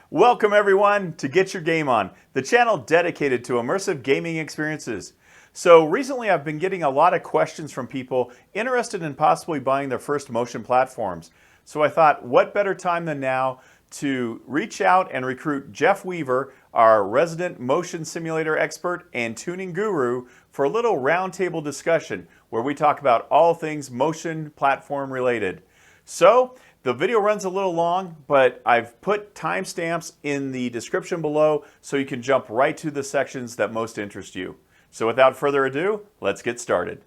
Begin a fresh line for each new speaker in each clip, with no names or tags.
Welcome everyone to Get Your Game On, the channel dedicated to immersive gaming experiences. So recently I've been getting a lot of questions from people interested in possibly buying their first motion platforms. So I thought, what better time than now to reach out and recruit Jeff Weaver, our resident motion simulator expert and tuning guru, for a little roundtable discussion where we talk about all things motion platform related. So the video runs a little long, but I've put timestamps in the description below so you can jump right to the sections that most interest you. So without further ado, let's get started.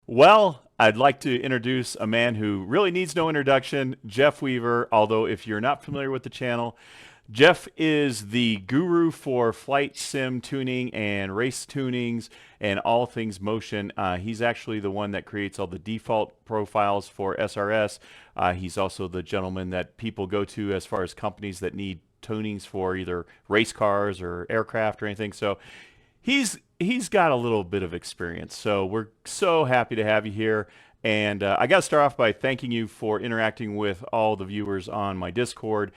Well, I'd like to introduce a man who really needs no introduction, Jeff Weaver, although if you're not familiar with the channel, Jeff is the guru for flight sim tuning and race tunings and all things motion. He's actually the one that creates all the default profiles for SRS. He's also the gentleman that people go to as far as companies that need tunings for either race cars or aircraft or anything. So he's got a little bit of experience. So we're so happy to have you here. And I got to start off by thanking you for interacting with all the viewers on my Discord.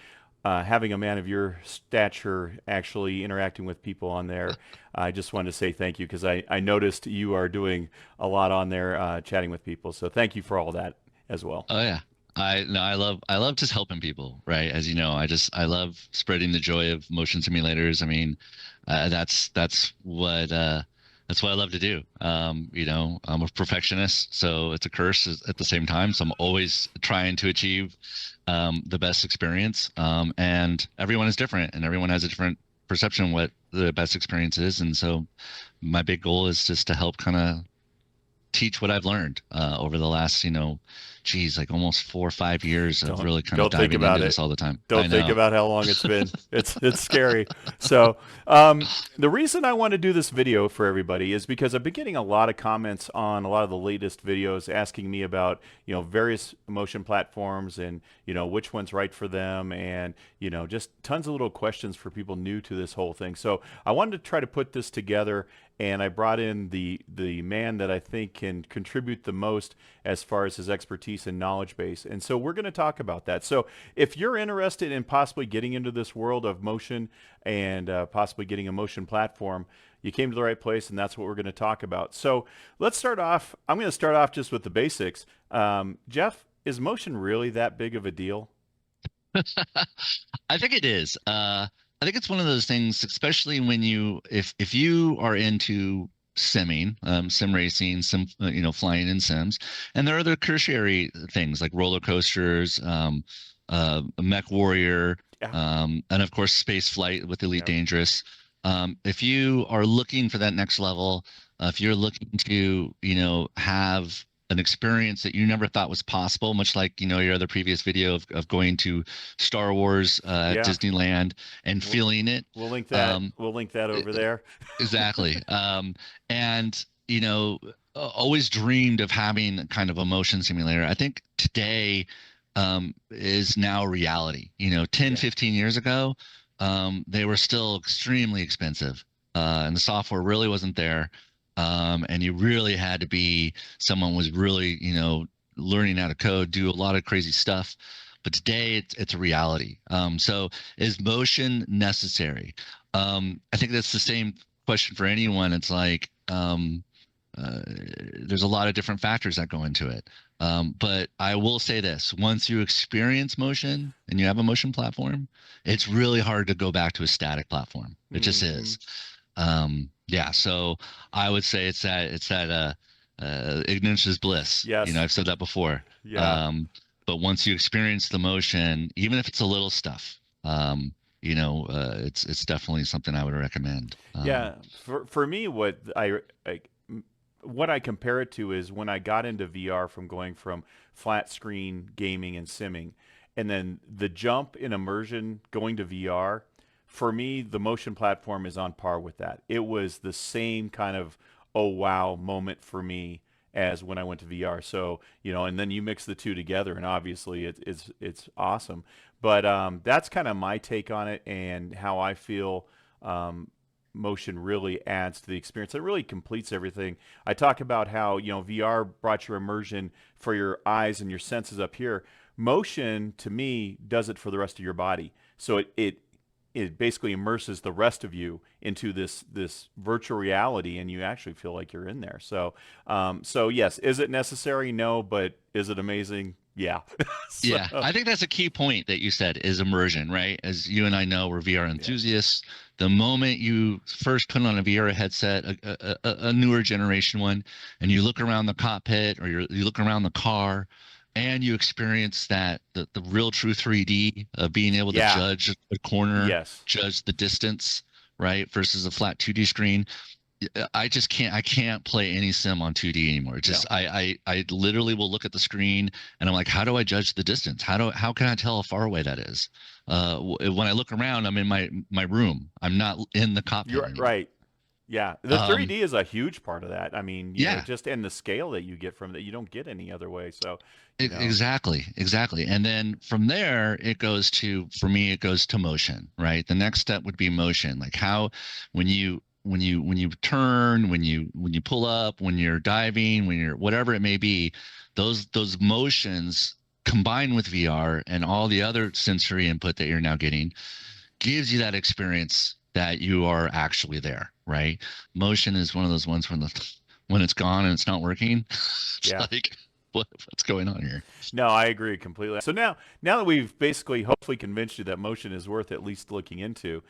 Having a man of your stature actually interacting with people on there, I just wanted to say thank you because I noticed you are doing a lot on there, chatting with people. So thank you for all that as well.
Oh yeah. I love just helping people, right? As you know, I love spreading the joy of motion simulators. I mean, that's what I love to do. I'm a perfectionist, so it's a curse at the same time. So I'm always trying to achieve the best experience. And everyone is different, and everyone has a different perception of what the best experience is. And so my big goal is just to help kind of teach what I've learned over the last, geez, like almost 4 or 5 years of really kind of
Don't think
diving
about
into
it.
this all the time. I
Don't think
know.
about how long it's been. It's scary. So the reason I want to do this video for everybody is because I've been getting a lot of comments on a lot of the latest videos asking me about various motion platforms and which one's right for them, and just tons of little questions for people new to this whole thing. So I wanted to try to put this together, and I brought in the man that I think can contribute the most as far as his expertise and knowledge base. And so we're going to talk about that. So if you're interested in possibly getting into this world of motion and possibly getting a motion platform, you came to the right place, and that's what we're going to talk about. So let's start off. I'm going to start off just with the basics. Jeff, is motion really that big of a deal?
I think it is. I think it's one of those things, especially when if you are into simming, sim racing, flying in sims, and there are other tertiary things like roller coasters, Mech Warrior,
Yeah.
and of course space flight with Elite
Yep.
Dangerous. If you are looking for that next level, if you're looking to, have an experience that you never thought was possible, much like, your other previous video of going to Star Wars at
Yeah.
Disneyland and
We'll,
feeling it.
we'll link that.
Um,
We'll link that
e-
over there.
exactly. And, always dreamed of having kind of a motion simulator. I think today is now reality. 10,
Yeah.
15 years ago, they were still extremely expensive, and the software really wasn't there. And you really had to be someone was really, learning how to code, do a lot of crazy stuff. But today it's a reality. So is motion necessary? I think that's the same question for anyone. It's like uh, there's a lot of different factors that go into it. But I will say this: once you experience motion and you have a motion platform, it's really hard to go back to a static platform. It just
Hmm.
is. Yeah, so I would say it's that ignorance is bliss.
Yes.
I've said that before.
Yeah.
Um, but once you experience the motion, even if it's a little stuff, it's definitely something I would recommend.
Yeah. For me, what I compare it to is when I got into VR from going from flat screen gaming and simming, and then the jump in immersion going to VR. For me, the motion platform is on par with that. It was the same kind of oh wow moment for me as when I went to VR. So and then you mix the two together, and obviously it's awesome. But that's kind of my take on it and how I feel. Um, motion really adds to the experience. It really completes everything. I talk about how, VR brought your immersion for your eyes and your senses up here. Motion, to me, does it for the rest of your body. So it basically immerses the rest of you into this virtual reality, and you actually feel like you're in there. So yes, is it necessary? No, but is it amazing? Yeah. So,
Yeah, I think that's a key point that you said is immersion, right? As you and I know, we're VR
yeah.
enthusiasts. The moment you first put on a VR headset, a newer generation one, and you look around the cockpit or you look around the car, and you experience the real true 3D of being able to
Yeah.
judge the corner,
Yes.
judge the distance, right, versus a flat 2D screen. I can't play any sim on 2D anymore.
No.
I literally will look at the screen and I'm like, how do I judge the distance? How can I tell how far away that is? When I look around, I'm in my room. I'm not in the cockpit
You're
anymore.
right. Yeah, the
Um,
3D is a huge part of that. I mean,
yeah,
just in the scale that you get from that, you don't get any other way. So, you know,
exactly. And then from there, for me, it goes to motion, right? The next step would be motion, like how when you turn, when you pull up, when you're diving, when you're whatever it may be, those motions combined with VR and all the other sensory input that you're now getting gives you that experience that you are actually there, right? Motion is one of those ones when it's gone and it's not working. It's
yeah.
like what's going on here?
No, I agree completely. So now that we've basically hopefully convinced you that motion is worth at least looking into,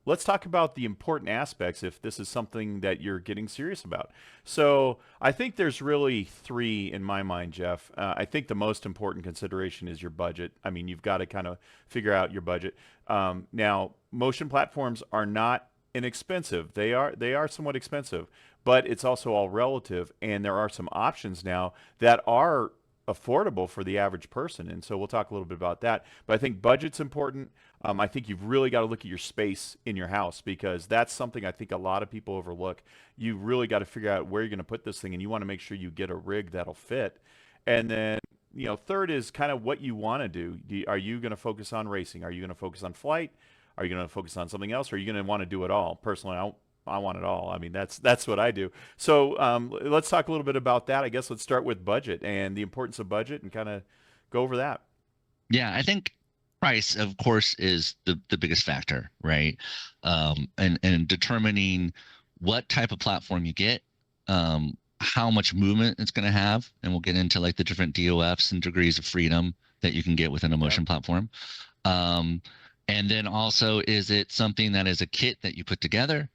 let's talk about the important aspects if this is something that you're getting serious about. So I think there's really three in my mind, Jeff. I think the most important consideration is your budget. I mean, you've got to kind of figure out your budget. Now, motion platforms are not inexpensive. They are somewhat expensive, but it's also all relative, and there are some options now that are affordable for the average person. And so we'll talk a little bit about that. But I think budget's important. I think you've really got to look at your space in your house, because that's something I think a lot of people overlook. You really got to figure out where you're going to put this thing, and you want to make sure you get a rig that'll fit. And then, third is kind of what you want to do. Are you going to focus on racing? Are you going to focus on flight? Are you going to focus on something else? Or are you going to want to do it all? Personally, I want it all. I mean, that's what I do. So let's talk a little bit about that. I guess let's start with budget and the importance of budget, and kind of go over that.
Yeah, I think price, of course, is the biggest factor, right? And determining what type of platform you get, how much movement it's going to have, and we'll get into like the different DOFs and degrees of freedom that you can get within a
Yeah.
motion platform. Um, and then also, is it something that is a kit that you put together?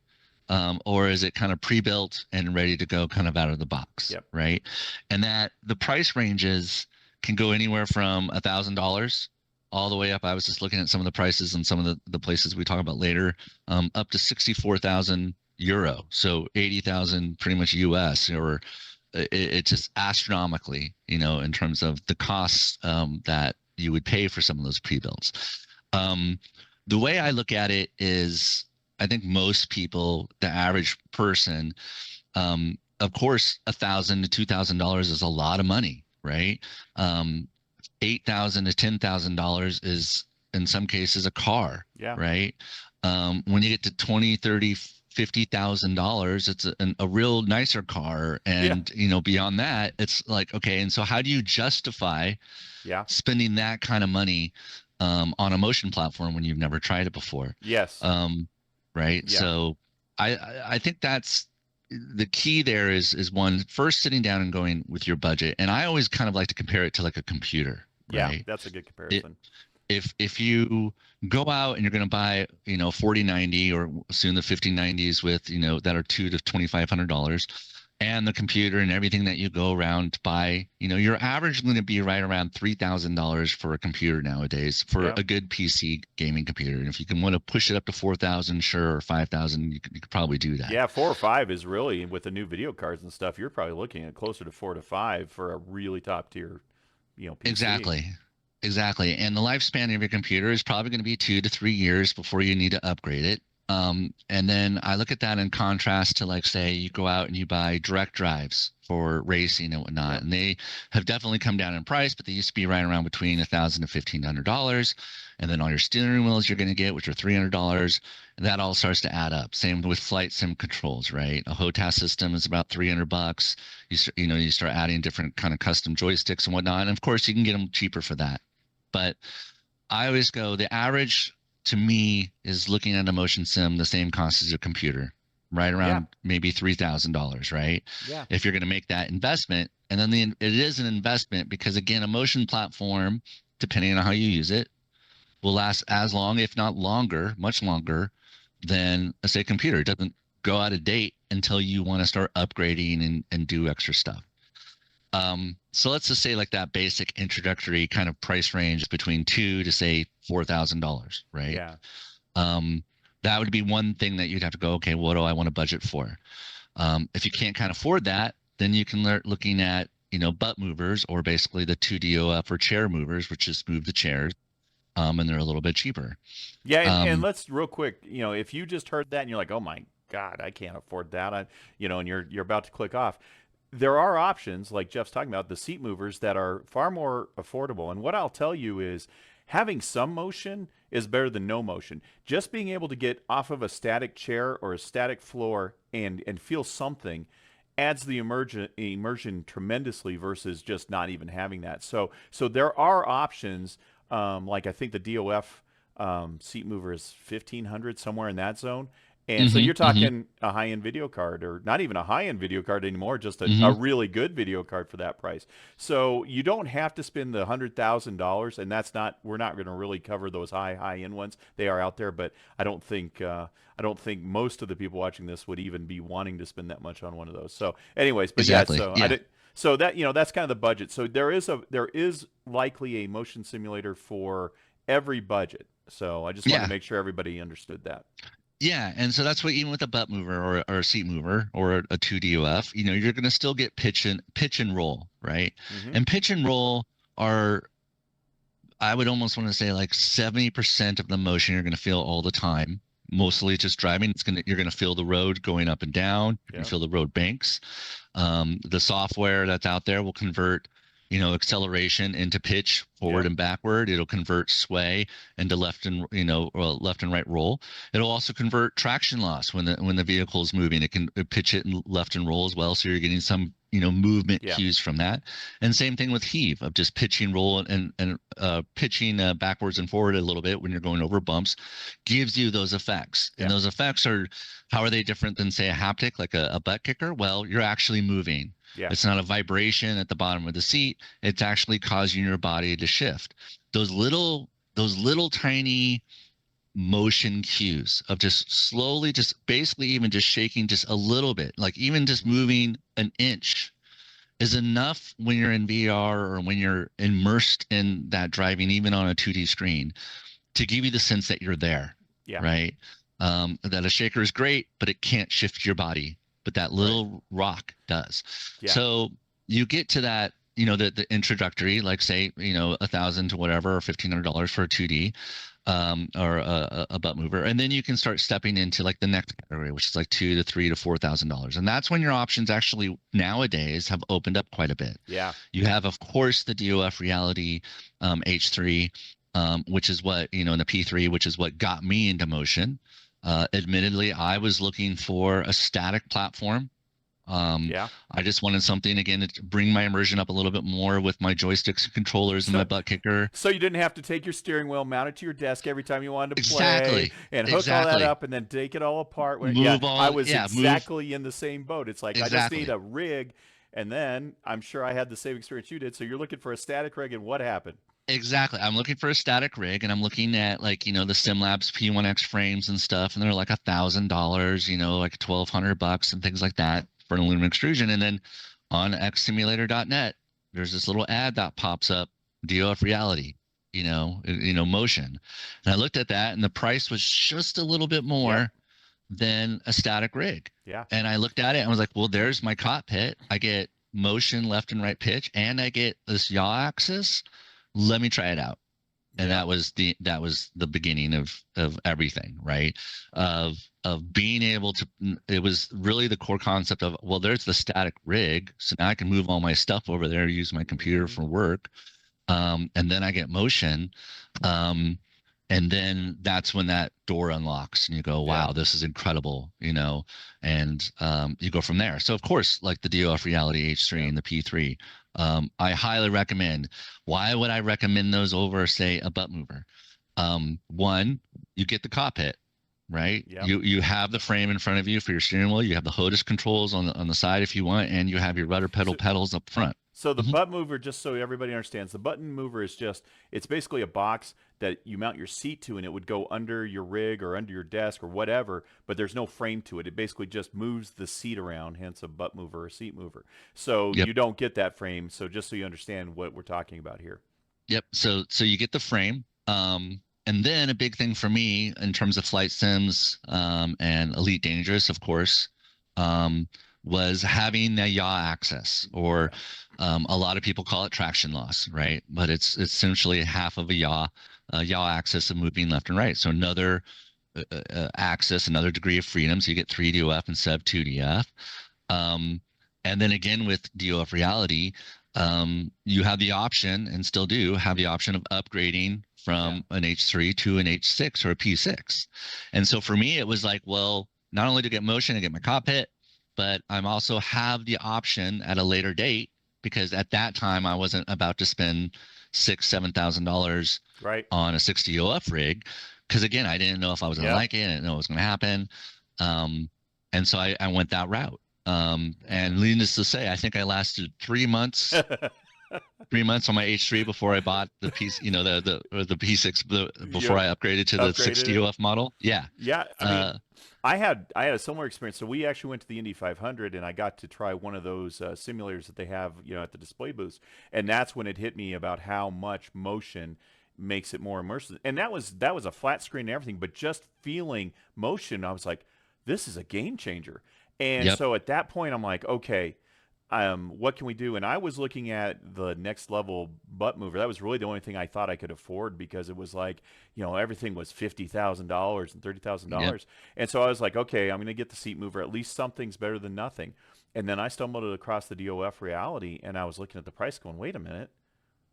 Or is it kind of pre-built and ready to go kind of out of the box,
Yep.
right? And that the price ranges can go anywhere from $1,000 all the way up. I was just looking at some of the prices and some of the places we talk about later, up to 64,000 euro. So 80,000 pretty much US, or it's just astronomically, in terms of the costs that you would pay for some of those pre-builds. The way I look at it is, I think most people, the average person, of course, $1,000 to $2,000 is a lot of money, right? $8,000 to $10,000 is in some cases a car,
Yeah.
right? When you get to 20, 30, $50,000, it's a real nicer car,
Yeah.
and beyond that, it's like, okay, and so how do you justify
Yeah.
spending that kind of money on a motion platform when you've never tried it before?
Yes.
Right.
Yeah.
So I think that's the key there is one, first sitting down and going with your budget. And I always kind of like to compare it to like a computer,
Yeah.
right?
That's a good
It,
comparison.
if you go out and you're going to buy 4090 or soon the 5090s with that are $2,000 to $2,500, and the computer and everything that you go around to buy, you're average going to be right around $3,000 for a computer nowadays for
Yeah.
a good PC gaming computer. And if you can want to push it up to 4,000, sure, or 5,000, you could probably do that.
Yeah. 4 or 5 is really, with the new video cards and stuff, you're probably looking at closer to 4 to 5 for a really top tier, PC.
Exactly. And the lifespan of your computer is probably going to be 2 to 3 years before you need to upgrade it. And then I look at that in contrast to, like, say you go out and you buy direct drives for racing and whatnot,
Yep.
and they have definitely come down in price, but they used to be right around between $1,000 to $1,500. And then all your steering wheels you're going to get, which are $300, and that all starts to add up. Same with flight sim controls, right? A HOTAS system is about $300. You start adding different kind of custom joysticks and whatnot, and of course you can get them cheaper for that. But I always go, the average to me is looking at a motion sim the same cost as a computer, right
Yeah.
around maybe $3,000, right?
Yeah.
If you're going to make that investment, and then it is an investment because, again, a motion platform, depending on how you use it, will last as long, if not longer, much longer than, say, a computer. It doesn't go out of date until you want to start upgrading and do extra stuff. So let's just say like that basic introductory kind of price range between $2,000 to say $4,000, right?
Yeah.
That would be one thing that you'd have to go, okay, what do I want to budget for? If you can't kind of afford that, then you can start looking at, butt movers, or basically the 2DOF or chair movers, which just move the chairs, and they're a little bit cheaper.
Yeah, and
Um,
let's real quick, if you just heard that and you're like, "Oh my God, I can't afford that," and you're about to click off, there are options like Jeff's talking about, the seat movers that are far more affordable. And what I'll tell you is, having some motion is better than no motion. Just being able to get off of a static chair or a static floor and feel something adds the immersion tremendously versus just not even having that. So there are options. Like I think the DOF seat mover is 1,500, somewhere in that zone. And so
mhm,
you're
mhm,
talking a high-end video card, or not even a high-end video card anymore, just a
mhm.
really good video card for that price. So you don't have to spend the $100,000, and we're not going to really cover those high-end ones. They are out there, but I don't think most of the people watching this would even be wanting to spend that much on one of those. So, anyways, but yeah,
Exactly.
so I
Yeah.
did. So that's kind of the budget. So there is likely a motion simulator for every budget. So I just wanted to
Yeah.
make sure everybody understood that.
Yeah, and so that's what, even with a butt mover or a seat mover or a 2DOF, you're going to still get pitch and roll, right?
Hmm.
And pitch and roll are, I would almost want to say, like 70% of the motion you're going to feel all the time. Mostly just driving. You're going to feel the road going up and down. You're going
Yeah.
to feel the road banks. The software that's out there will convert, acceleration into pitch, forward
Yep.
and backward. It'll convert sway into left and right roll. It'll also convert traction loss when the vehicle is moving. It can pitch it in left and roll as well, so you're getting some, movement
Yeah.
cues from that. And same thing with heave, of just pitching roll and pitching backwards and forward a little bit when you're going over bumps, gives you those effects. And
Yeah.
those effects are, how are they different than, say, a haptic, like a butt kicker? Well, you're actually moving.
Yeah.
It's not a vibration at the bottom of the seat. It's actually causing your body to shift. Those little tiny motion cues of just slowly, just basically even just shaking just a little bit, like even just moving an inch, is enough when you're in VR or when you're immersed in that driving, even on a 2D screen, to give you the sense that you're there,
Yeah.
right? That a shaker is great, but it can't shift your body, but that
Right.
little rock does.
Yeah.
So you get to that, the introductory, like, say, 1,000 to whatever, or $1,500 for a 2D, or a butt mover, and then you can start stepping into like the next category, which is like $2,000 to $3,000 to $4,000, and that's when your options actually nowadays have opened up quite a bit.
Yeah.
You have, of course, the DOF Reality H2, which is what, in the P3, which is what got me into motion. Admittedly, I was looking for a static platform. Um,
Yeah.
I just wanted something, again, to bring my immersion up a little bit more with my joysticks and controllers and
So
my butt kicker.
so you didn't have to take your steering wheel, mount it to your desk every time you wanted to play,
Exactly.
and hook all that
Exactly.
up, and then take it all apart. Yeah,
Move
I
all,
was
yeah, move.
exactly in the same boat. It's like I just need
Exactly.
a rig, and then I'm sure I had the same experience you did. So you're looking for a static rig, and what happened?
Exactly. I'm looking for a static rig, and I'm looking at, like, the SimLabs P1X frames and stuff, and they're like $1,000, like $1,200 and things like that for an aluminum extrusion. And then on xsimulator.net, there's this little ad that pops up, DOF Reality, motion. And I looked at that, and the price was just a little bit
Yep.
more than a static rig.
Yeah.
And I looked at it and was like, well, there's my cockpit. I get motion, left and right pitch, and I get this yaw axis. Let me try it out. And
Yeah.
that was the beginning of everything, right? Of being able to, it was really the core concept of, well, there's the static rig, so now I can move all my stuff over there, use my computer
Hmm.
for work, and then I get motion, um, and then that's when that door unlocks, and you go,
Yeah.
wow, this is incredible, and you go from there. So of course, like the DOF Reality H3
Yeah.
and the P3, I highly recommend. Why would I recommend those over, say, a butt mover? One, you get the cockpit, right?
Yep.
You have the frame in front of you for your steering wheel. You have the HOTAS controls on the side if you want, and you have your rudder pedal
So,
pedals up front.
So the
Hmm.
butt mover, just so everybody understands, the button mover is it's basically a box that you mount your seat to, and it would go under your rig or under your desk or whatever, but there's no frame to it. It basically just moves the seat around, hence a butt mover or seat mover. So
Yep.
you don't get that frame. So just so you understand what we're talking about here.
Yep. So you get the frame. And then a big thing for me in terms of flight sims, and Elite Dangerous, of course, um, was having the yaw access, or
Yeah.
a lot of people call it traction loss, right? But it's essentially half of a yaw axis of moving left and right. So another axis, another degree of freedom. So you get 3 DOF instead of 2 DF. Um, and then again with DOF Reality, you have the option, and still do have the option, of upgrading
Yeah.
from an H3 to an H6 or a P6. And so for me, it was like, well, not only to get motion and get my cockpit, but I'm also have the option at a later date, because at that time I wasn't about to spend $7,000
Right.
on a 60 OF rig, because again, I didn't know if I was going to
Yep.
like it. I didn't know what was going to happen. Um, and so I went that route. And needless to say, I think I lasted 3 months,
Yeah.
3 months on my H3 before I bought the piece, the P6, before
You
I upgraded to the
upgraded
60
it.
OF model. Yeah.
Yeah, I mean,
Uh,
I had a similar experience. So we actually went to the Indy 500, and I got to try one of those simulators that they have, at the display booths, and that's when it hit me about how much motion makes it more immersive. And that was a flat screen and everything, but just feeling motion, I was like, this is a game changer. And
yep.
so at that point, I'm like, okay, what can we do? And I was looking at the next level butt mover. That was really the only thing I thought I could afford, because it was like, everything was $50,000 and thirty thousand
Yep.
dollars. And so I was like, okay, I'm going to get the seat mover. At least something's better than nothing. And then I stumbled across the DOF Reality, and I was looking at the price, going, wait a minute,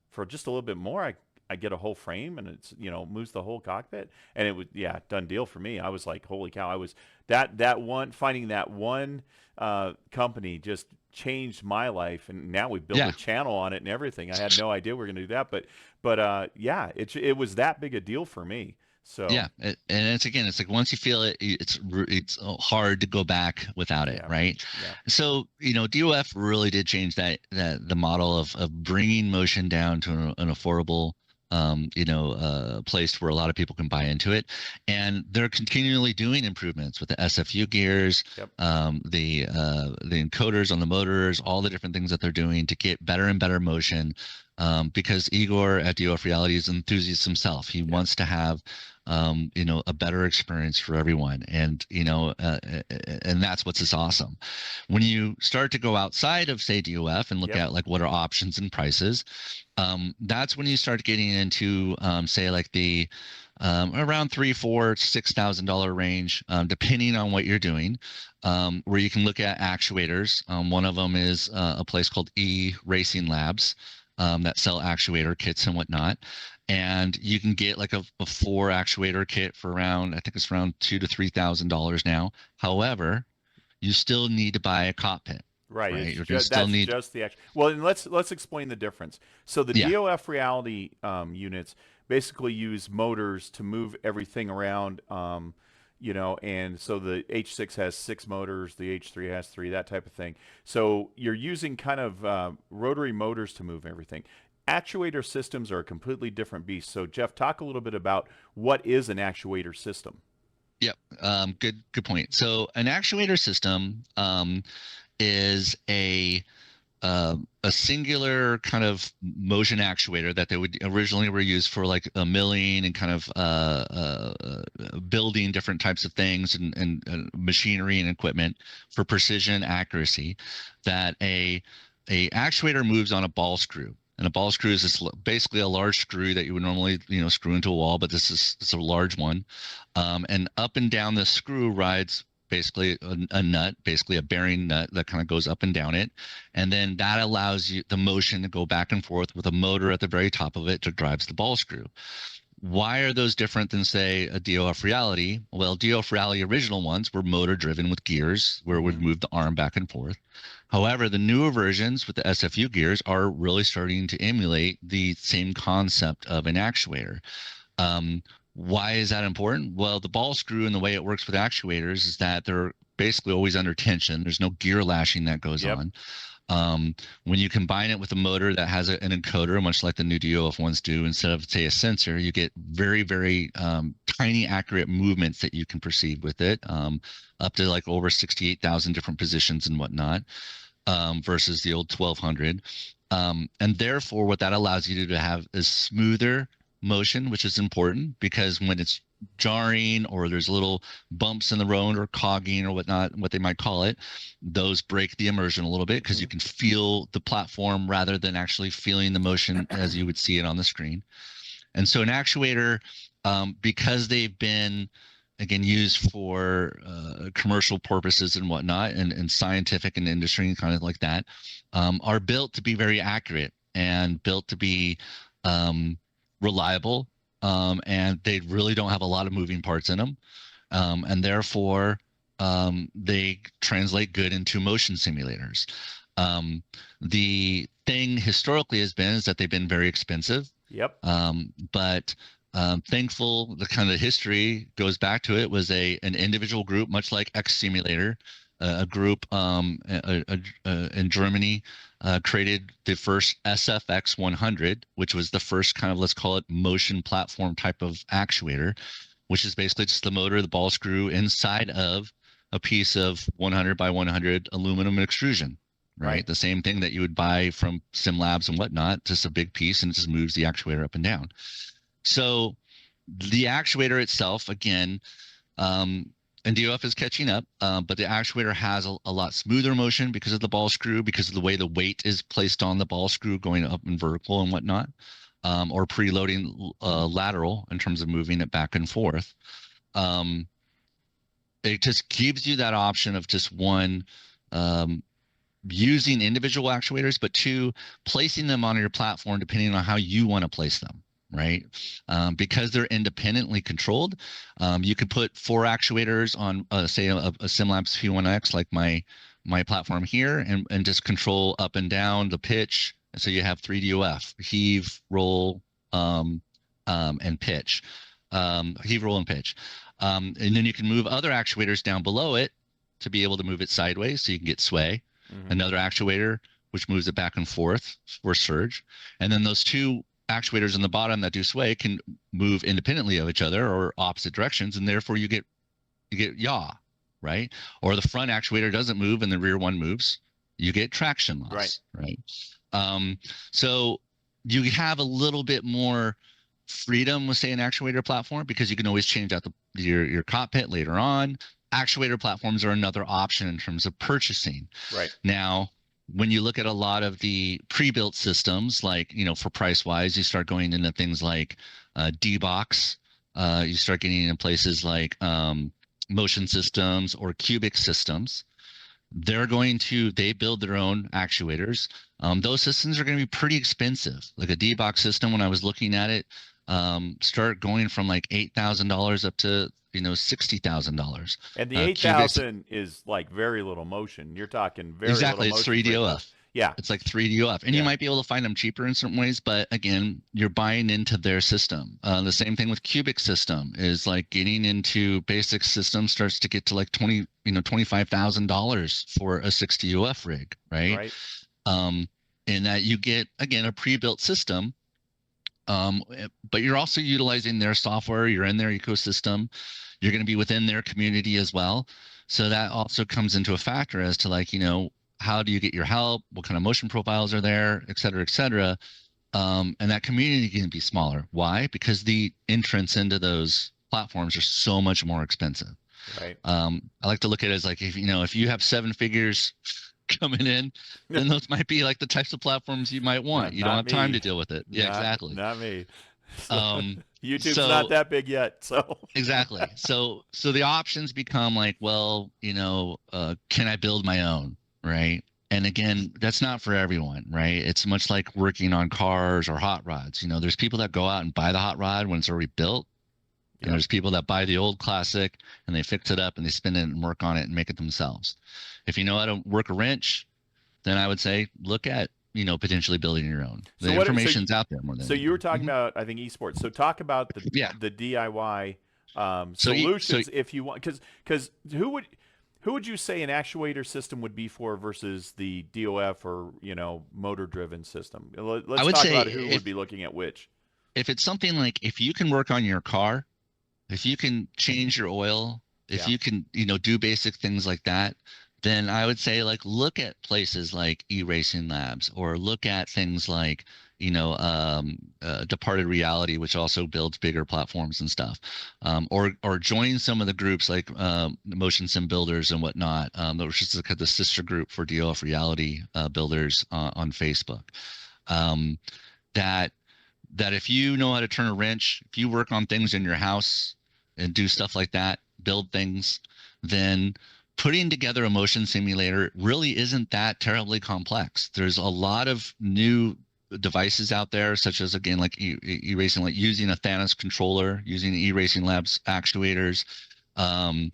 for just a little bit more, I get a whole frame, and it's moves the whole cockpit, and it was, yeah, done deal for me. I was like, holy cow! I was that one, finding that one company just changed my life, and now we built a
Yeah.
channel on it and everything. I had no idea we were going to do that, but yeah, it was that big a deal for me. So
Yeah, and it's, again, it's like once you feel it, it's hard to go back without it,
yeah,
right?
yeah,
So DOF really did change that the model of bringing motion down to an affordable, place where a lot of people can buy into it, and they're continually doing improvements with the SFU gears,
yep,
the encoders on the motors, all the different things that they're doing to get better and better motion. Because Igor at DOF Reality is an enthusiast himself. He
yeah,
wants to have a better experience for everyone, and that's what's just awesome. When you start to go outside of, say, DOF, and look
yep,
at like what are options and prices, that's when you start getting into, say, like the around three, four, $6,000 range, depending on what you're doing. Where you can look at actuators. One of them is a place called Racing Labs, that sell actuator kits and whatnot. And you can get like a 4 actuator kit for around, I think it's around $2,000 to $3,000 now. However, you still need to buy a cockpit,
right.
right?
It's
You're going to
just
still
that's
need,
just the actual. Well, and let's explain the difference. So the
yeah,
DOF Reality units basically use motors to move everything around. And so the H6 has 6 motors, the H3 has 3, that type of thing. So you're using kind of rotary motors to move everything. Actuator systems are a completely different beast. So Jeff, talk a little bit about what is an actuator system.
yep. Good point. So an actuator system, is a singular kind of motion actuator that they would originally were used for, like a milling and kind of building different types of things, and machinery and equipment for precision accuracy. That a actuator moves on a ball screw. And a ball screw is basically a large screw that you would normally, screw into a wall, but it's a large one. And up and down the screw rides basically a nut, basically a bearing nut that kind of goes up and down it. And then that allows you the motion to go back and forth with a motor at the very top of it that drives the ball screw. Why are those different than, say, a DOF Reality? Well, DOF Reality original ones were motor driven with gears where it would move the arm back and forth. However, the newer versions with the SFU gears are really starting to emulate the same concept of an actuator. Why is that important? Well, the ball screw and the way it works with actuators is that they're basically always under tension. There's no gear lashing that goes on. When you combine it with a motor that has an encoder, much like the new DOF ones do, instead of, say, a sensor, you get very, very tiny, accurate movements that you can perceive with it, up to like over 68,000 different positions and whatnot, versus the old 1,200. And therefore, what that allows you to have is smoother motion, which is important because when it's jarring or there's little bumps in the road or cogging or whatnot, what they might call it, those break the immersion a little bit because you can feel the platform rather than actually feeling the motion as you would see it on the screen. And so an actuator, because they've been, again, used for commercial purposes and whatnot, and scientific and industry and kind of like that, are built to be very accurate and built to be reliable, and they really don't have a lot of moving parts in them, and therefore they translate good into motion simulators. The thing historically has been is that they've been very expensive. But thankful the kind of history goes back to it was an individual group, much like X Simulator, a group in Germany created the first SFX 100, which was the first kind of, let's call it, motion platform type of actuator, which is basically just the motor, the ball screw inside of a piece of 100 by 100 aluminum extrusion, right? The same thing that you would buy from Sim Labs and whatnot, just a big piece, and it just moves the actuator up and down. So the actuator itself, again, and DOF is catching up, but the actuator has a lot smoother motion because of the ball screw, because of the way the weight is placed on the ball screw going up and vertical and whatnot, or preloading lateral in terms of moving it back and forth. It just gives you that option of just one, using individual actuators, but two, placing them on your platform depending on how you want to place them. Right? Because they're independently controlled, you could put 4 actuators on, say, a SimLabs P1X, like my platform here, and just control up and down the pitch. And so you have 3 DOF, heave, roll, and pitch. Heave, roll, and pitch. And then you can move other actuators down below it to be able to move it sideways so you can get sway. Another actuator, which moves it back and forth for surge. And then those 2 actuators on the bottom that do sway can move independently of each other or opposite directions, and therefore you get yaw, right? Or the front actuator doesn't move and the rear one moves, you get traction loss, right? So you have a little bit more freedom with, say, an actuator platform because you can always change out your cockpit later on. Actuator platforms are another option in terms of purchasing. Now, when you look at a lot of the pre-built systems, like, for price-wise, you start going into things like D-Box. You start getting in places like Motion Systems or Cubic Systems. They build their own actuators. Those systems are going to be pretty expensive. Like a D-Box system, when I was looking at it, start going from like $8,000 up to $60,000.
And the 8,000 is like very little motion. You're talking very
exactly.
Little
It's
motion
3 DOF.
Yeah,
it's like 3 DOF, and you might be able to find them cheaper in certain ways. But again, you're buying into their system. The same thing with Cubic System is like getting into basic systems starts to get to like $25,000 for a 6 DOF rig, right? In that you get, again, a pre-built system. But you're also utilizing their software. You're in their ecosystem. You're going to be within their community as well. So that also comes into a factor as to, like, how do you get your help? What kind of motion profiles are there, et cetera, et cetera. And that community can be smaller. Why? Because the entrance into those platforms are so much more expensive. I like to look at it as like, if you have 7 figures coming in, then those might be like the types of platforms you might want. You don't
Not
have time
me.
to deal with it. Yeah, exactly.
Not me. So,
Um,
YouTube's not
so
that big yet. So
exactly. So the options become like, well, can I build my own, right? And again, that's not for everyone, right? It's much like working on cars or hot rods. There's people that go out and buy the hot rod when it's already built, and
yep.
there's people that buy the old classic and they fix it up and they spin it and work on it and make it themselves. If you know how to work a wrench, then I would say look at potentially building your own. The
So what?
information's out there more than
So you were
anything.
talking about, I think, esports. So talk about
Yeah.
the DIY
So
solutions if you want, because who would you say an actuator system would be for versus the DOF or motor driven system?
I
Let's
would
talk
say
about who would be looking at which.
if it's something like if you can work on your car, if you can change your oil, if
Yeah.
you can do basic things like that, then I would say like look at places like e-racing labs, or look at things like Departed Reality, which also builds bigger platforms and stuff, or join some of the groups like Motion Sim Builders and whatnot, which is the sister group for DOF Reality builders on Facebook. um, that that if you know how to turn a wrench, if you work on things in your house and do stuff like that, build things, then putting together a motion simulator really isn't that terribly complex. There's a lot of new devices out there, such as again like e-racing, like using a Thanos controller, using e-racing labs actuators, um,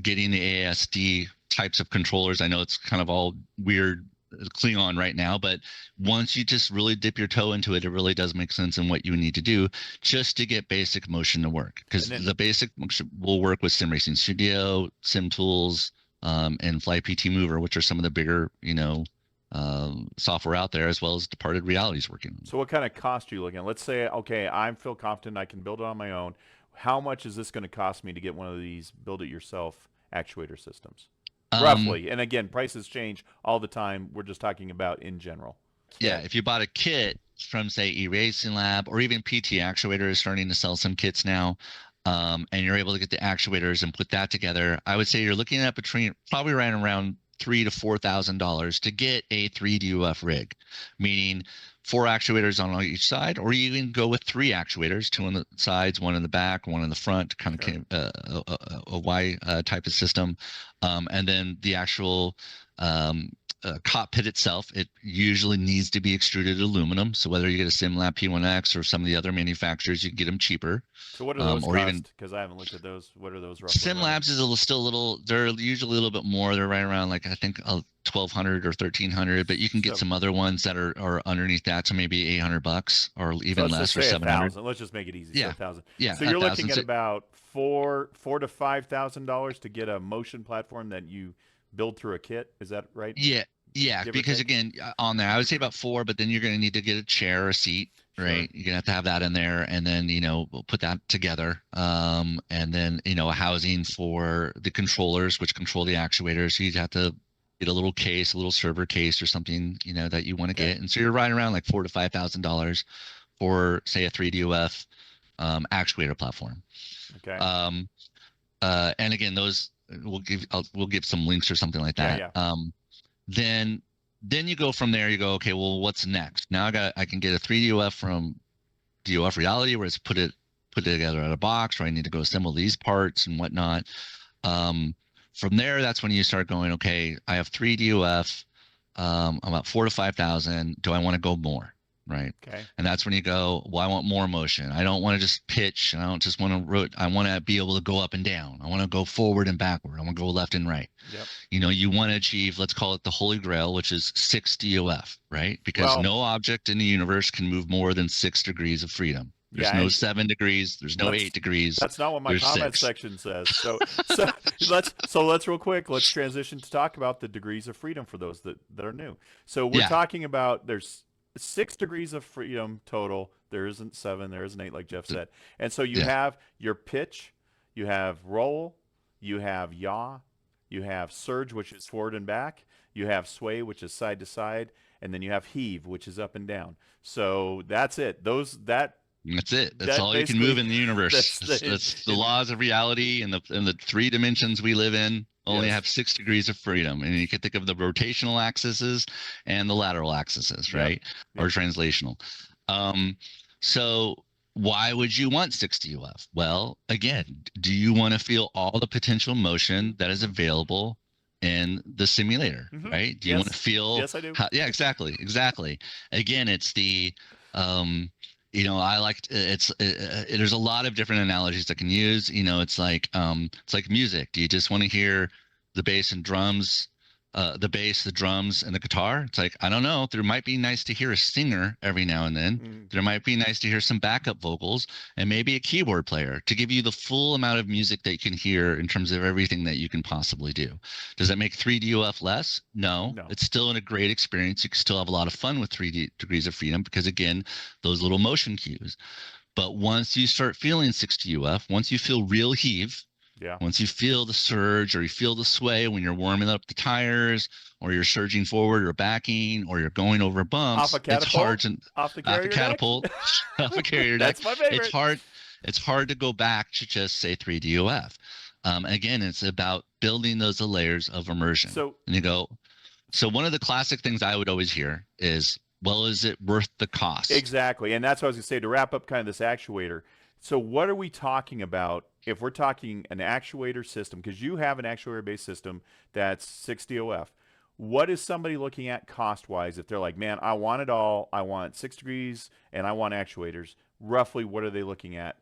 getting the ASD types of controllers. I know it's kind of all weird Klingon right now, but once you just really dip your toe into it, it really does make sense in what you need to do just to get basic motion to work. Because the basic motion will work with Sim Racing Studio, Sim Tools, and Fly PT Mover, which are some of the bigger, software out there, as well as Departed Reality's working on.
So what kind of cost are you looking at? Let's say, okay, I feel confident I can build it on my own. How much is this going to cost me to get one of these build-it-yourself actuator systems? Roughly. And again, prices change all the time. We're just talking about in general.
Yeah, if you bought a kit from, say, E-Racing Lab, or even PT Actuator is starting to sell some kits now, and you're able to get the actuators and put that together, I would say you're looking at probably right around $3,000 to $4,000 to get a 3DUF rig, meaning 4 actuators on each side, or you can go with 3 actuators, 2 on the sides, 1 in the back, 1 in the front, kind of a Y type of system, and then the actual cockpit itself, it usually needs to be extruded aluminum. So whether you get a SimLab P1X or some of the other manufacturers, you can get them cheaper.
So what are those cost? Because I haven't looked at those. What are those roughly?
SimLabs is still a little. They're usually a little bit more. They're right around like I think 1,200 or 1,300. But you can get some other ones that are underneath that, so maybe $800 or even less, or 700.
Let's just make it easy.
Yeah,
1,000.
yeah.
So you're looking at about $4,000 to $5,000 to get a motion platform that you build through a kit. Is that right?
Yeah, because again, on there, I would say about 4, but then you're going to need to get a chair or a seat, right? You're going to have that in there, and then, we'll put that together. And then, a housing for the controllers, which control the actuators. So you'd have to get a little case, a little server case or something, that you want to get. And so you're right around like $4,000 to $5,000 for, say, a 3DOF actuator platform.
Okay.
And again, those we'll give some links or something like that.
Yeah.
Then you go from there. You go, okay, well, what's next? Now I can get a 3DOF from DOF Reality, where it's put it together out of a box, where I need to go assemble these parts and whatnot. From there, that's when you start going, okay, I have 3DOF, about 4,000 to 5,000. Do I want to go more? Right.
Okay.
And that's when you go, well, I want more motion. I don't want to just pitch, and I don't just want to I want to be able to go up and down. I want to go forward and backward. I want to go left and right.
Yep.
You want to achieve, let's call it the holy grail, which is 6 DOF, right? Because no object in the universe can move more than 6 degrees of freedom. There's no 7 degrees. There's no 8 degrees.
That's not what my comment section says. So let's real quick. Let's transition to talk about the degrees of freedom for those that are new. So we're talking about there's 6 degrees of freedom total. There isn't 7. There isn't 8, like Jeff said. And so you have your pitch, you have roll, you have yaw, you have surge, which is forward and back, you have sway, which is side to side, and then you have heave, which is up and down. So that's it.
That's it. That's all you can move in the universe. That's the laws of reality and the 3 dimensions we live in. only
Yes.
have 6 degrees of freedom. And you can think of the rotational axes and the lateral axes, right? Or translational. So why would you want 60 UF? Well, again, do you want to feel all the potential motion that is available in the simulator, right? Do you want to feel
Yes, I do.
yeah, exactly. Again, it's the I like there's a lot of different analogies I can use. It's like music. Do you just want to hear the bass and drums, the bass, the drums, and the guitar? It's like, I don't know. There might be nice to hear a singer every now and then. There might be nice to hear some backup vocals and maybe a keyboard player to give you the full amount of music that you can hear in terms of everything that you can possibly do. Does that make 3DOF less? No. It's still a great experience. You can still have a lot of fun with 3D degrees of freedom because, again, those little motion cues. But once you start feeling 60 UF, once you feel real heave, once you feel the surge or you feel the sway when you're warming up the tires or you're surging forward or backing or you're going over bumps, it's hard to
off the catapult,
off a carrier deck.
That's my favorite.
It's hard to go back to just say 3DOF. Again, it's about building those layers of immersion. So one of the classic things I would always hear is, well, is it worth the cost?
Exactly. And that's what I was going to say to wrap up kind of this actuator. So what are we talking about if we're talking an actuator system? Because you have an actuator-based system that's 60 OF. What is somebody looking at cost-wise if they're like, man, I want it all. I want 6 degrees and I want actuators. Roughly, what are they looking at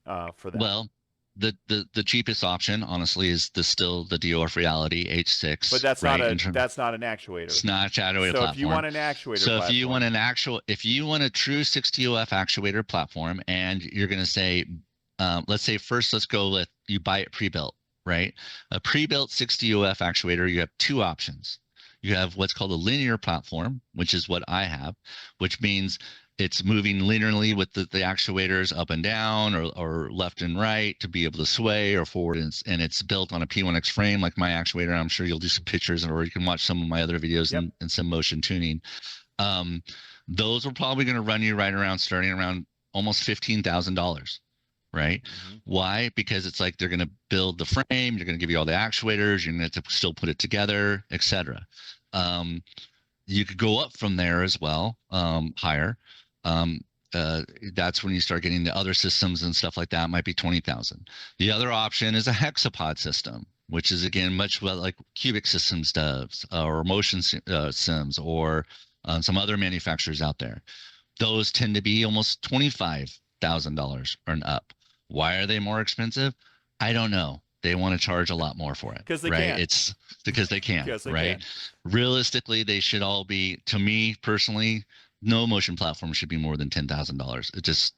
for that?
Well, the cheapest option, honestly, is still the DOF Reality H2.
But that's not an actuator.
It's not an actuator platform.
So if you want an actuator platform.
If you want a true 60 OF actuator platform, and you're going to say, let's say first, let's go with you buy it pre-built, right? A pre-built 60 OF actuator, you have 2 options. You have what's called a linear platform, which is what I have, which means it's moving linearly with the actuators up and down or left and right to be able to sway or forward. And it's built on a P1X frame like my actuator. I'm sure you'll do some pictures or you can watch some of my other videos and some motion tuning. Those are probably going to run you starting around almost $15,000. Right? Why? Because it's like they're going to build the frame, you're going to give you all the actuators, you're going to have to still put it together, etc. You could go up from there as well, higher. That's when you start getting the other systems and stuff like that. Might be 20,000. The other option is a hexapod system, which is again much like Cubic Systems does, or Motion Sims, or some other manufacturers out there. Those tend to be almost $25,000 and up. Why are they more expensive? I don't know. They want to charge a lot more for it.
Because they
right?
can.
It's because they can.
Yes, they
right?
can.
Realistically, they should all be, to me personally, no motion platform should be more than $10,000. It's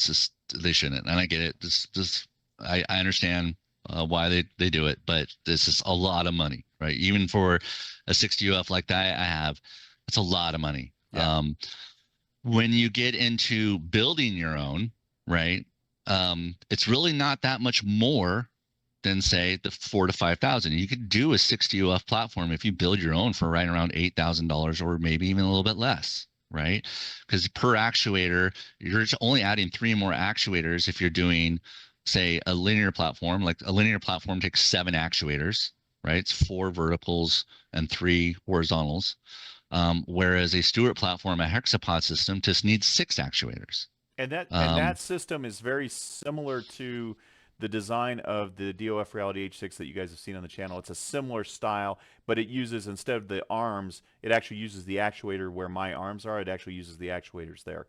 just, they shouldn't. And I get it. I understand why they do it, but this is a lot of money, right? Even for a 60 UF like that I have, it's a lot of money.
Yeah.
When you get into building your own, right? It's really not that much more than say the 4,000 to 5,000. You could do a 60 UF platform if you build your own for right around $8,000 or maybe even a little bit less, right? Because per actuator, you're only adding 3 more actuators if you're doing, say, a linear platform. Like a linear platform takes 7 actuators, right? It's 4 verticals and 3 horizontals. Whereas a Stewart platform, a hexapod system, just needs 6 actuators.
And that system is very similar to the design of the DOF Reality H2 that you guys have seen on the channel. It's a similar style, but it uses, instead of the arms, it actually uses the actuator where my arms are. It actually uses the actuators there.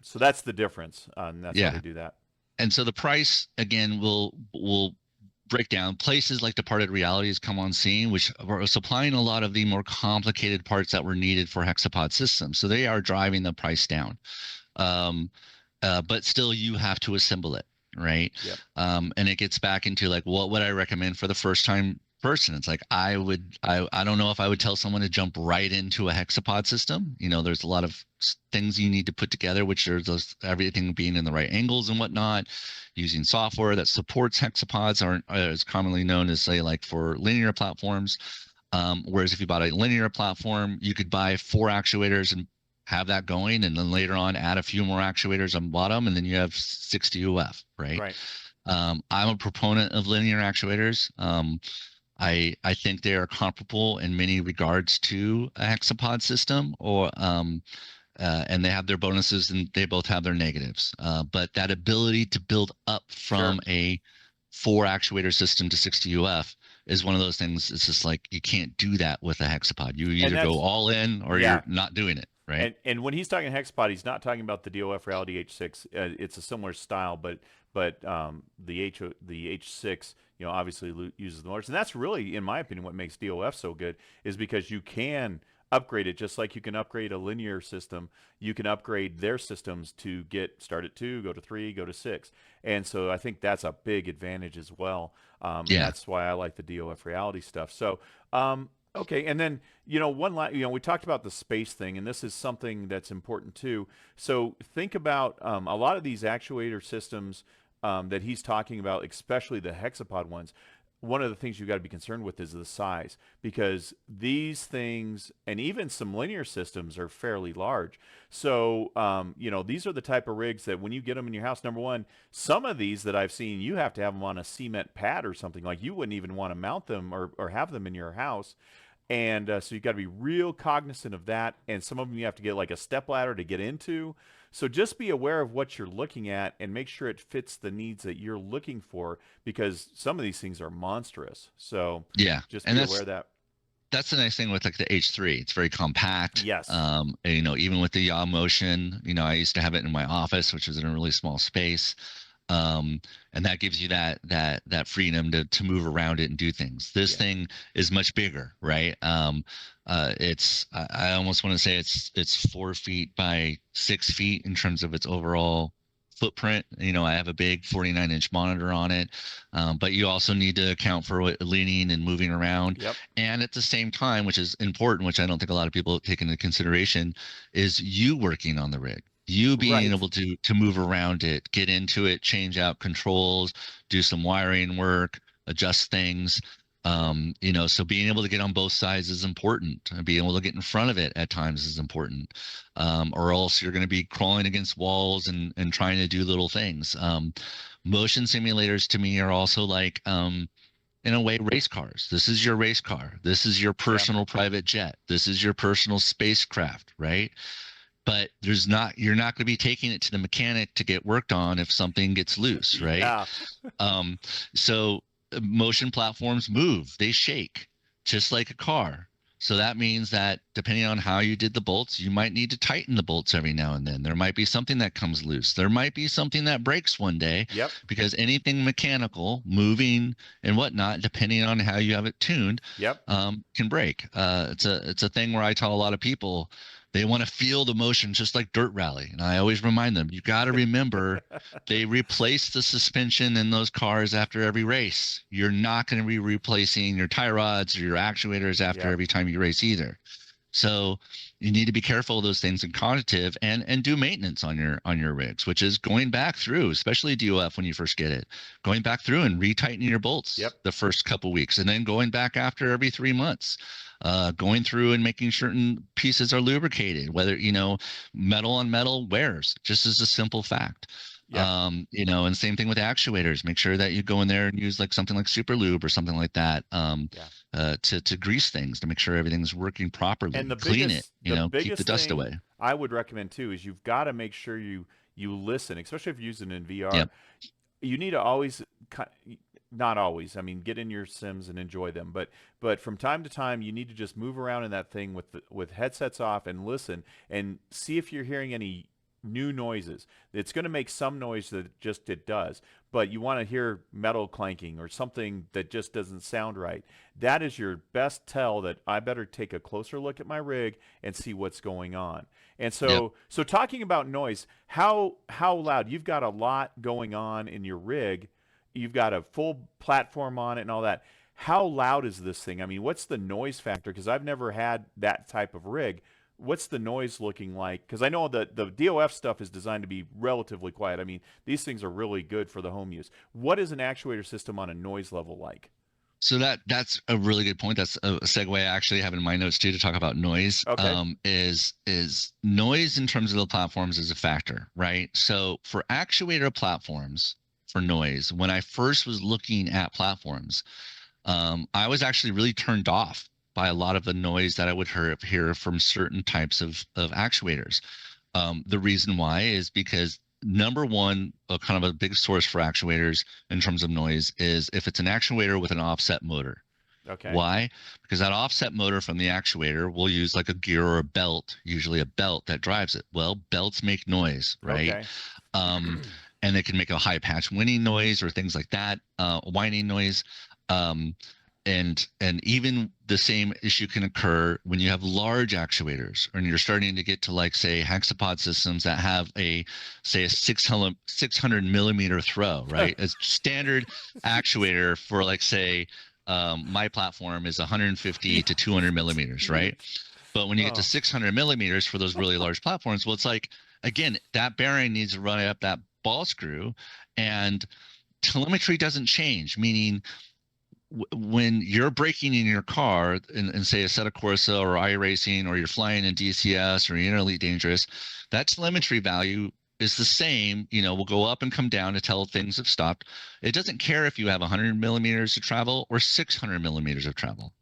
So that's the difference, and that's how they do that.
And so the price, again, will break down. Places like Departed Realities come on scene, which are supplying a lot of the more complicated parts that were needed for hexapod systems. So they are driving the price down. But still you have to assemble it, right?
Yep.
And it gets back into like, what would I recommend for the first time person? It's like, I don't know if I would tell someone to jump right into a hexapod system. There's a lot of things you need to put together, which are everything being in the right angles and whatnot, using software that supports hexapods aren't as commonly known as, say, like for linear platforms. Whereas if you bought a linear platform, you could buy 4 actuators and have that going, and then later on add a few more actuators on bottom, and then you have 60 UF, right?
Right.
I'm a proponent of linear actuators. I think they are comparable in many regards to a hexapod system, or and they have their bonuses and they both have their negatives. But that ability to build up
Sure.
from a 4 actuator system to 60 UF is one of those things. It's just like you can't do that with a hexapod. You
And
either go
that's
all in or
yeah.
you're not doing it, right?
And when he's talking hexapod, he's not talking about the DOF Reality H6. It's a similar style, but the H6, obviously uses the motors, and that's really, in my opinion, what makes DOF so good is because you can upgrade it just like you can upgrade a linear system. You can upgrade their systems to start at 2, go to 3, go to 6, and so I think that's a big advantage as well. And
Yeah.
that's why I like the DOF Reality stuff. So. Okay, and then we talked about the space thing, and this is something that's important too. So think about a lot of these actuator systems that he's talking about, especially the hexapod ones. One of the things you've got to be concerned with is the size, because these things and even some linear systems are fairly large. So these are the type of rigs that when you get them in your house, number one, some of these that I've seen, you have to have them on a cement pad or something. Like you wouldn't even want to mount them or have them in your house. And so you got to be real cognizant of that. And some of them you have to get like a step ladder to get into. So just be aware of what you're looking at and make sure it fits the needs that you're looking for, because some of these things are monstrous. So
Yeah.
just
And
be aware of that.
that's the nice thing with like the H3. It's very compact.
Yes.
And, even with the yaw motion, I used to have it in my office, which was in a really small space. And that gives you that freedom to move around it and do things. This
Yeah.
thing is much bigger, right? I almost want to say it's 4 feet by 6 feet in terms of its overall footprint. I have a big 49-inch monitor on it, but you also need to account for leaning and moving around.
Yep.
And at the same time, which is important, which I don't think a lot of people take into consideration, is you working on the rig. You being
Right.
able to move around it, get into it, change out controls, do some wiring work, adjust things.
Yep.
So being able to get on both sides is important. Being able to get in front of it at times is important, or else you're going to be crawling against walls and trying to do little things. Motion simulators to me are also like, in a way, race cars. This is your race car. This is your
Yeah.
personal private jet. This is your personal spacecraft, right? But you're not going to be taking it to the mechanic to get worked on if something gets loose, right?
Yeah.
Um, so motion platforms move, they shake just like a car. So that means that depending on how you did the bolts, you might need to tighten the bolts every now and then. There might be something that comes loose. There might be something that breaks one day,
Yep.
because anything mechanical, moving and whatnot, depending on how you have it tuned,
Yep.
can break. It's a thing where I tell a lot of people they want to feel the motion just like dirt rally, and I always remind them, you got to remember they replace the suspension in those cars after every race. You're not going to be replacing your tie rods or your actuators after
Yep.
every time you race either. So you need to be careful of those things and cognitive, and do maintenance on your rigs, which is going back through, especially DOF when you first get it, going back through and retightening your bolts
Yep.
the first couple weeks, and then going back after every 3 months, going through and making certain pieces are lubricated, whether metal on metal wears, just as a simple fact.
Yep.
And same thing with actuators. Make sure that you go in there and use like something like super lube or something like that,
Yeah.
to grease things, to make sure everything's working properly.
And
Clean it,
the
keep the
biggest
dust
thing
away.
I would recommend too is you've got to make sure you listen, especially if you're using it in VR.
Yep.
You need to always, not always. I mean, get in your sims and enjoy them, but from time to time, you need to just move around in that thing with headsets off and listen and see if you're hearing any new noises. It's going to make some noise that just it does, but you want to hear metal clanking or something that just doesn't sound right. That is your best tell that I better take a closer look at my rig and see what's going on. And
Yep.
so talking about noise, how loud? You've got a lot going on in your rig. You've got a full platform on it and all that. How loud is this thing? I mean, what's the noise factor? Because I've never had that type of rig. What's the noise looking like? Because I know that the DOF stuff is designed to be relatively quiet. I mean, these things are really good for the home use. What is an actuator system on a noise level like?
So that's a really good point. That's a segue I actually have in my notes too, to talk about noise.
Okay.
Is noise in terms of the platforms is a factor, right? So for actuator platforms, for noise, when I first was looking at platforms, I was actually really turned off by a lot of the noise that I would hear from certain types of actuators. The reason why is because number one, kind of a big source for actuators in terms of noise is if it's an actuator with an offset motor.
Okay.
Why? Because that offset motor from the actuator will use like a gear or a belt, usually a belt that drives it. Well, belts make noise, right?
Okay.
Um, and they can make a high patch winning noise or things like that, whining noise. Um, and even the same issue can occur when you have large actuators and you're starting to get to like say hexapod systems that have a say a 600 millimeter throw, right? A standard actuator for like say my platform is 150 to 200 millimeters, right? But when you get to
Oh,
600 millimeters for those really large platforms, well, it's like, again, that bearing needs to run up that ball screw, and telemetry doesn't change, meaning when you're braking in your car in say a Assetto Corsa or iRacing, or you're flying in DCS or you're in Elite Dangerous, that telemetry value is the same. Will go up and come down to tell things have stopped. It doesn't care if you have 100 millimeters of travel or 600 millimeters of travel,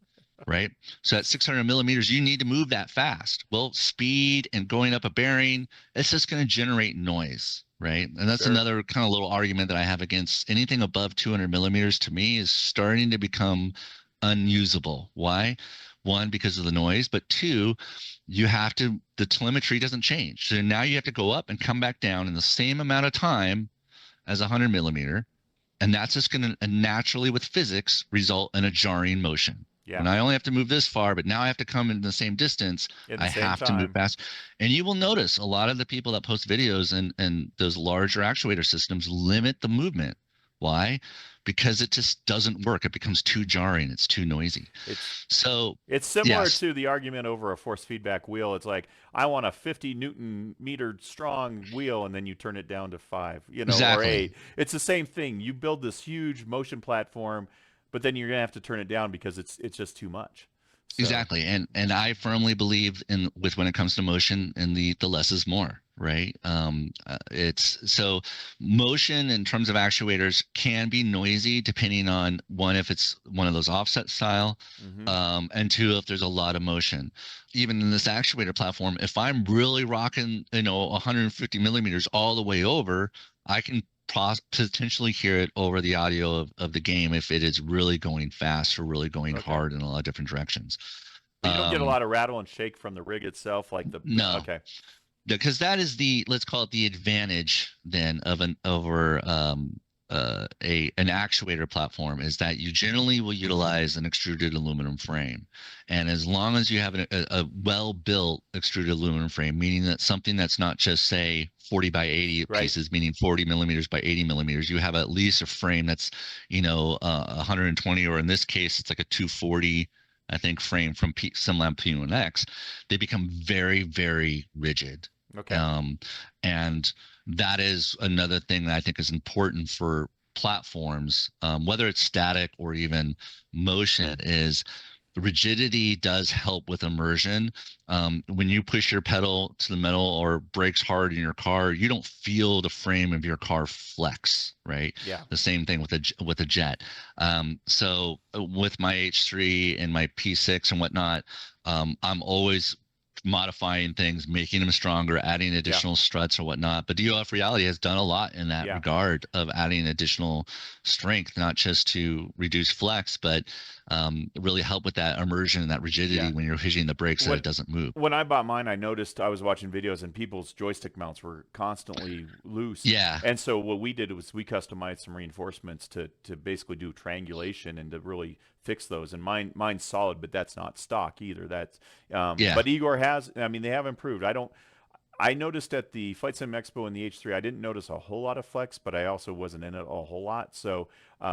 right? So at 600 millimeters, you need to move that fast. Well, speed and going up a bearing, it's just going to generate noise, right? And that's
sure.
another kind of little argument that I have against anything above 200 millimeters. To me, is starting to become unusable. Why? One, because of the noise, but two, the telemetry doesn't change. So now you have to go up and come back down in the same amount of time as 100 millimeter. And that's just going to naturally, with physics, result in a jarring motion.
Yeah.
When I only have to move this far, but now I have to come in the same distance,
At the
I
same
have to move
time.
fast. And you will notice a lot of the people that post videos and those larger actuator systems limit the movement. Why? Because it just doesn't work. It becomes too jarring. It's too noisy.
It's
So,
it's similar
yes,
to the argument over a force feedback wheel. It's like I want a 50 Newton meter strong wheel, and then you turn it down to 5, or
exactly.
8. It's the same thing. You build this huge motion platform, but then you're gonna have to turn it down because it's just too much. So
Exactly. And I firmly believe in with when it comes to motion and the less is more, right? It's so motion in terms of actuators can be noisy depending on one, if it's one of those offset style,
hmm
and two, if there's a lot of motion. Even in this actuator platform, if I'm really rocking, 150 millimeters all the way over, I can potentially hear it over the audio of the game if it is really going fast or really going
okay.
hard in a lot of different directions.
But you don't get a
Um,
lot of rattle and shake from the rig itself, like the
no,
okay.
because that is the, let's call it the advantage then of an over a an actuator platform, is that you generally will utilize an extruded aluminum frame, and as long as you have a well built extruded aluminum frame, meaning that something that's not just say 40 by 80
Right.
pieces, meaning 40 millimeters by 80 millimeters, you have at least a frame that's 120, or in this case it's like a 240, I think, frame from Simlab P1X. They become very, very rigid.
Okay.
um, and that is another thing that I think is important for platforms, whether it's static or even motion, is rigidity does help with immersion. When you push your pedal to the metal or brakes hard in your car, you don't feel the frame of your car flex, right?
Yeah.
The same thing with a jet. So with my H3 and my P6 and whatnot, I'm always modifying things, making them stronger, adding
Yeah.
additional struts or whatnot. But DOF Reality has done a lot in that
Yeah.
regard of adding additional strength, not just to reduce flex, but really help with that immersion and that rigidity
Yeah.
when you're hitting the brakes, that
When
it doesn't move.
when I bought mine, I noticed I was watching videos and people's joystick mounts were constantly loose.
Yeah,
And so what we did was we customized some reinforcements to basically do triangulation and to really fix those. And mine's solid, but that's not stock either. That's
yeah.
but Igor has. I mean, they have improved. I noticed at the Flight Sim Expo and the H3, I didn't notice a whole lot of flex, but I also wasn't in it a whole lot. So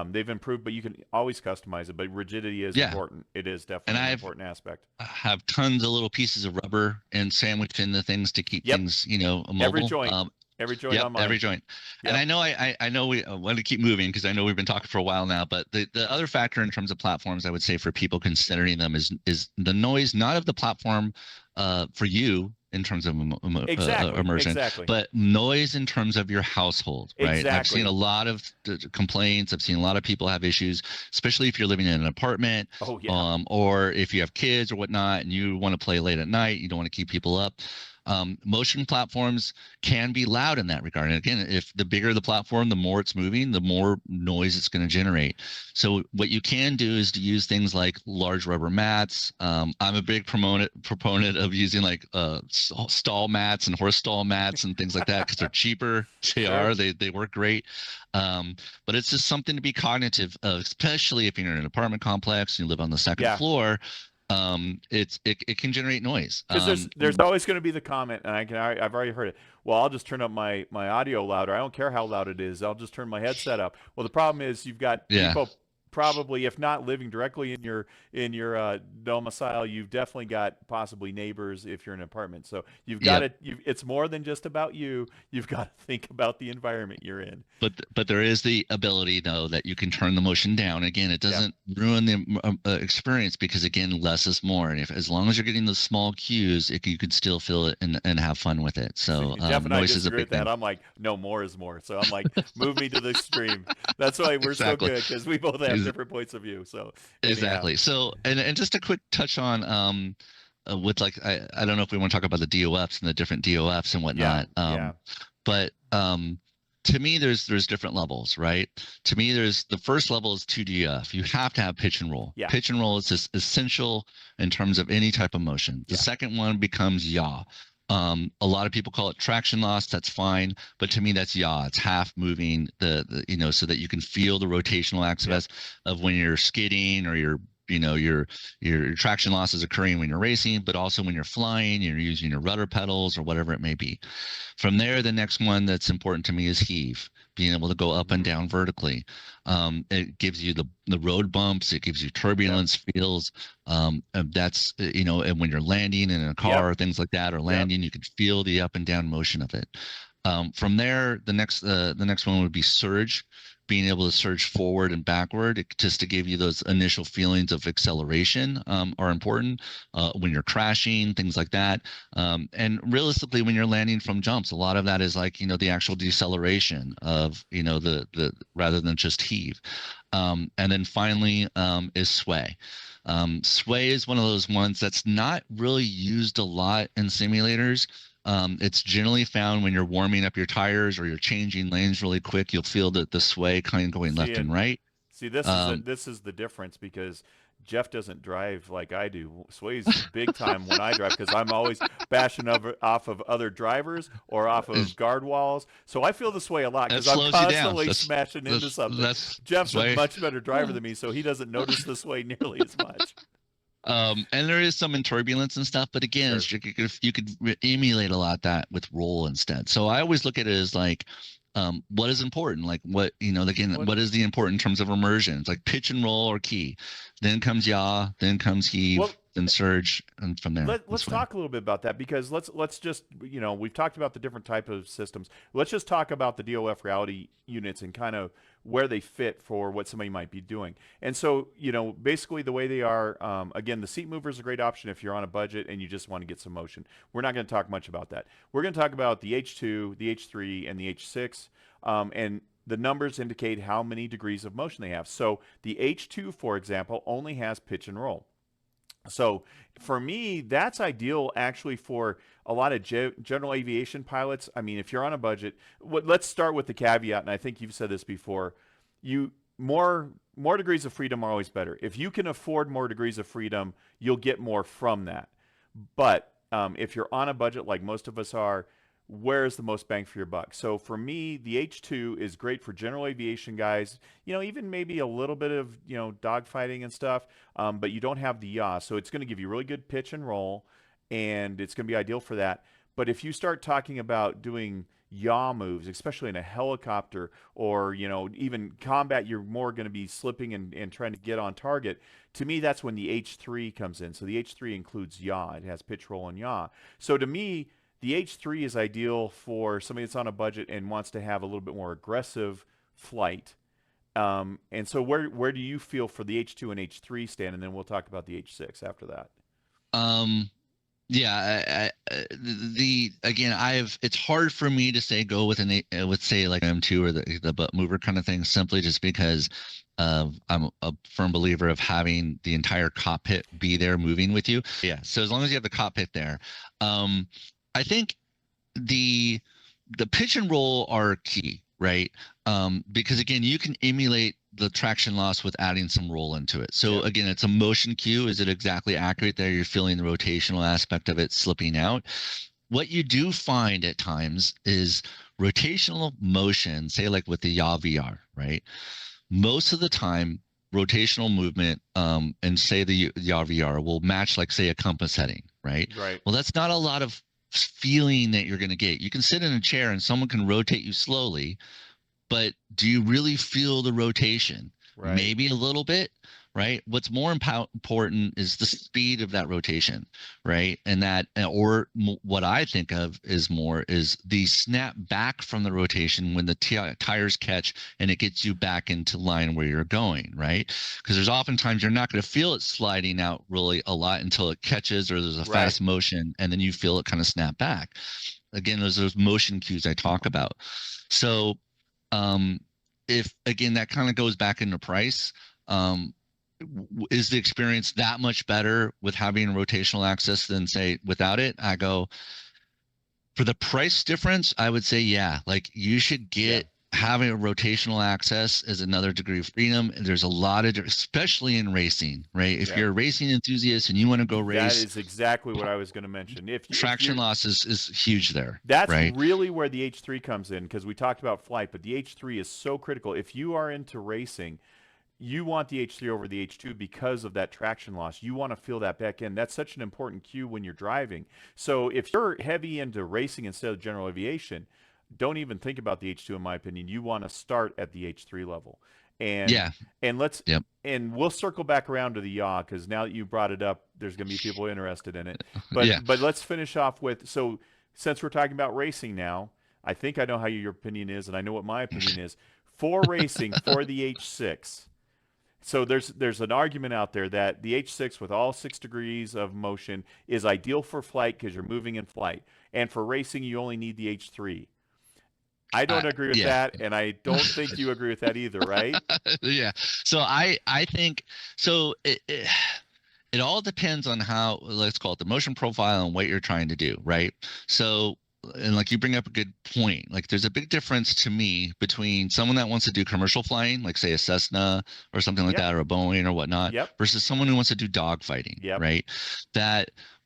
they've improved, but you can always customize it. But rigidity is
Yeah.
important. It is
And
definitely an
I've
important aspect.
have tons of little pieces of rubber and sandwiched in the things to keep
Yep,
things,
every
mobile.
joint, every joint
Yep,
on
every
mine.
joint. And
Yep.
I know we want to keep moving because I know we've been talking for a while now. But the other factor in terms of platforms, I would say for people considering them is the noise, not of the platform for you, in terms of
Exactly.
immersion,
Exactly.
but noise in terms of your household, right? I've seen a
Exactly.
lot of complaints. I've seen a lot of people have issues, especially if you're living in an apartment,
Oh yeah.
or if you have kids or whatnot, and you want to play late at night, you don't want to keep people up. Motion platforms can be loud in that regard. And again, if the bigger the platform, the more it's moving, the more noise it's going to generate. So what you can do is to use things like large rubber mats. I'm a big proponent of using like stall mats and horse stall mats and things like that because they're cheaper.
Sure.
They work great. But it's just something to be cognitive of, especially if you're in an apartment complex and you live on the second
Yeah.
floor. It can generate noise.
Because there's always going to be the comment, and I've already heard it. Well, I'll just turn up my audio louder. I don't care how loud it is. I'll just turn my headset up. Well, the problem is you've got
Yeah.
people probably, if not living directly in your domicile, you've definitely got possibly neighbors if you're in an apartment. So you've got
Yep.
to. It's more than just about you. You've got to think about the environment you're in.
But there is the ability though that you can turn the motion down. Again, it
Yeah.
doesn't ruin the experience because again, less is more. And if as long as you're getting the small cues, you could still feel it and have fun with it.
See,
So
Jeff and I
noise is a
disagree
big
with that.
thing.
I'm like, no, more is more. So I'm like, move me to the extreme. That's why we're so
Exactly.
good because we both have
Ex-
different points of view. So anyhow,
Exactly. So and just a quick touch on with like I don't know if we want to talk about the DOFs and the different DOFs and
yeah,
whatnot.
yeah,
But to me there's different levels, right? To me there's the first level is 2DF. You have to have pitch and roll.
yeah,
Pitch and roll is just essential in terms of any type of motion. The
yeah,
second one becomes yaw. A lot of people call it traction loss. That's fine, but to me that's yaw. It's half moving so that you can feel the rotational
yeah,
axis of when you're skidding or your traction loss is occurring when you're racing, but also when you're flying, you're using your rudder pedals or whatever it may be. From there, the next one that's important to me is heave, being able to go up and
hmm
down vertically. It gives you the road bumps, it gives you
yep,
turbulence feels. That's and when you're landing in a
yep,
car or things like that, or
yep,
landing, you can feel the up and down motion of it. From there, the next one would be surge, being able to surge forward and backward, just to give you those initial feelings of acceleration are important when you're crashing, things like that. And realistically, when you're landing from jumps, a lot of that is like the actual deceleration of the rather than just heave. And then finally is sway. Sway is one of those ones that's not really used a lot in simulators. It's generally found when you're warming up your tires or you're changing lanes really quick. You'll feel that the sway kind of going
See,
left and
and
right.
see, this is
Um,
this is the difference because Jeff doesn't drive like I do. Sways big time when I drive because I'm always bashing off of other drivers or off of
is
guard walls. So I feel the sway a lot
that
because I'm
slows you down.
constantly
That's
smashing into
that's
something.
that's
Jeff's a
way.
much better driver than me, so he doesn't notice the sway nearly as much.
And there is some in turbulence and stuff, but again,
Sure.
it's, you could emulate a lot that with roll instead. So I always look at it as like, what is important? Like what again,
What
what is the important in terms of immersion? It's like pitch and roll or key, then comes yaw, then comes heave,
well,
then surge, and from there
let's
this way.
talk a little bit about that because let's just we've talked about the different type of systems. Let's just talk about the DOF reality units and kind of where they fit for what somebody might be doing. And so basically the way they are, again, the seat mover is a great option if you're on a budget and you just want to get some motion. We're not going to talk much about that. We're going to talk about the H2, the H3, and the H6, and the numbers indicate how many degrees of motion they have. So the H2, for example, only has pitch and roll. So for me, that's ideal actually for a lot of general aviation pilots. I mean, if you're on a budget, let's start with the caveat, and I think you've said this before. You more degrees of freedom are always better. If you can afford more degrees of freedom, you'll get more from that. But if you're on a budget like most of us are, where's the most bang for your buck? So for me, the H2 is great for general aviation guys. Even maybe a little bit of dogfighting and stuff, but you don't have the yaw, so it's going to give you really good pitch and roll, and it's going to be ideal for that. But if you start talking about doing yaw moves, especially in a helicopter or even combat, you're more going to be slipping and trying to get on target. To me, that's when the H3 comes in. So the H3 includes yaw. It has pitch, roll, and yaw. So to me, the H3 is ideal for somebody that's on a budget and wants to have a little bit more aggressive flight. And so where do you feel for the H2 and H3 stand? And then we'll talk about the H6 after that.
Um, yeah, again, it's hard for me to say go with with say like M2 or the butt mover kind of thing, simply just because I'm a firm believer of having the entire cockpit be there moving with you. Yeah, so as long as you have the cockpit there, I think the pitch and roll are key, right? Because again, you can emulate the traction loss with adding some roll into it. So again, it's a motion cue. Is it exactly accurate there? You're feeling the rotational aspect of it slipping out. What you do find at times is rotational motion, say like with the YawVR, right? Most of the time, rotational movement, and say the YawVR will match like say a compass heading, right?
Right.
Well, that's not a lot of feeling that you're going to get. You can sit in a chair and someone can rotate you slowly, but do you really feel the rotation?
Right.
Maybe a little bit, right? What's more important is the speed of that rotation, right? And that, or what I think of is more is the snap back from the rotation when the tires catch and it gets you back into line where you're going, right? Because there's oftentimes you're not going to feel it sliding out really a lot until it catches or there's a fast motion, and then you feel it kind of snap back. Again, those motion cues I talk about. So if again that kind of goes back into price, is the experience that much better with having rotational access than say without it? I go, for the price difference, I would say yeah, like you should get having a rotational access is another degree of freedom. There's a lot of, especially in racing, right? If you're a racing enthusiast and you want to go race,
that is exactly what I was going to mention.
Traction loss is huge there.
That's
right?
really where the H3 comes in, because we talked about flight, but the H3 is so critical. If you are into racing, you want the H3 over the H2 because of that traction loss. You want to feel that back end. That's such an important cue when you're driving. So if you're heavy into racing instead of general aviation, don't even think about the H2 in my opinion. You want to start at the H3 level. And and we'll circle back around to the yaw, because now that you brought it up, there's going to be people interested in it. But let's finish off with, so since we're talking about racing now, I think I know how your opinion is, and I know what my opinion is for racing for the H6. So there's an argument out there that the H6 with all 6 degrees of motion is ideal for flight because you're moving in flight, and for racing you only need the H3. I don't agree with that, and I don't think you agree with that either, right?
Yeah. So I think so. It all depends on how, let's call it the motion profile and what you're trying to do, right? So, and like you bring up a good point. Like there's a big difference to me between someone that wants to do commercial flying, like say a Cessna or something like that, or a Boeing or whatnot, versus someone who wants to do dogfighting, right?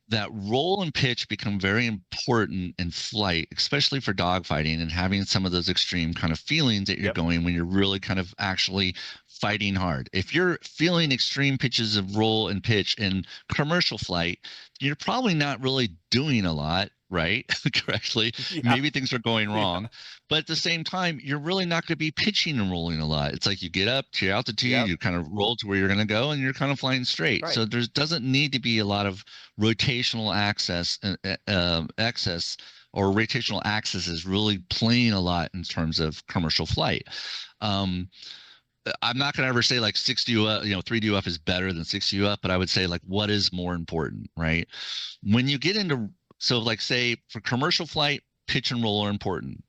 That roll and pitch become very important in flight, especially for dogfighting and having some of those extreme kind of feelings that you're going when you're really kind of actually fighting hard. If you're feeling extreme pitches of roll and pitch in commercial flight, you're probably not really doing a lot, right? Correctly. Maybe things are going wrong. But at the same time, you're really not going to be pitching and rolling a lot. It's like you get up to your altitude, you kind of roll to where you're going to go, and you're kind of flying straight. So there doesn't need to be a lot of rotational access, or rotational axis is really playing a lot in terms of commercial flight. I'm not going to ever say like 6DUF, 3DUF is better than 6DUF, but I would say like what is more important, right? When you get into, so like say for commercial flight, pitch and roll are important.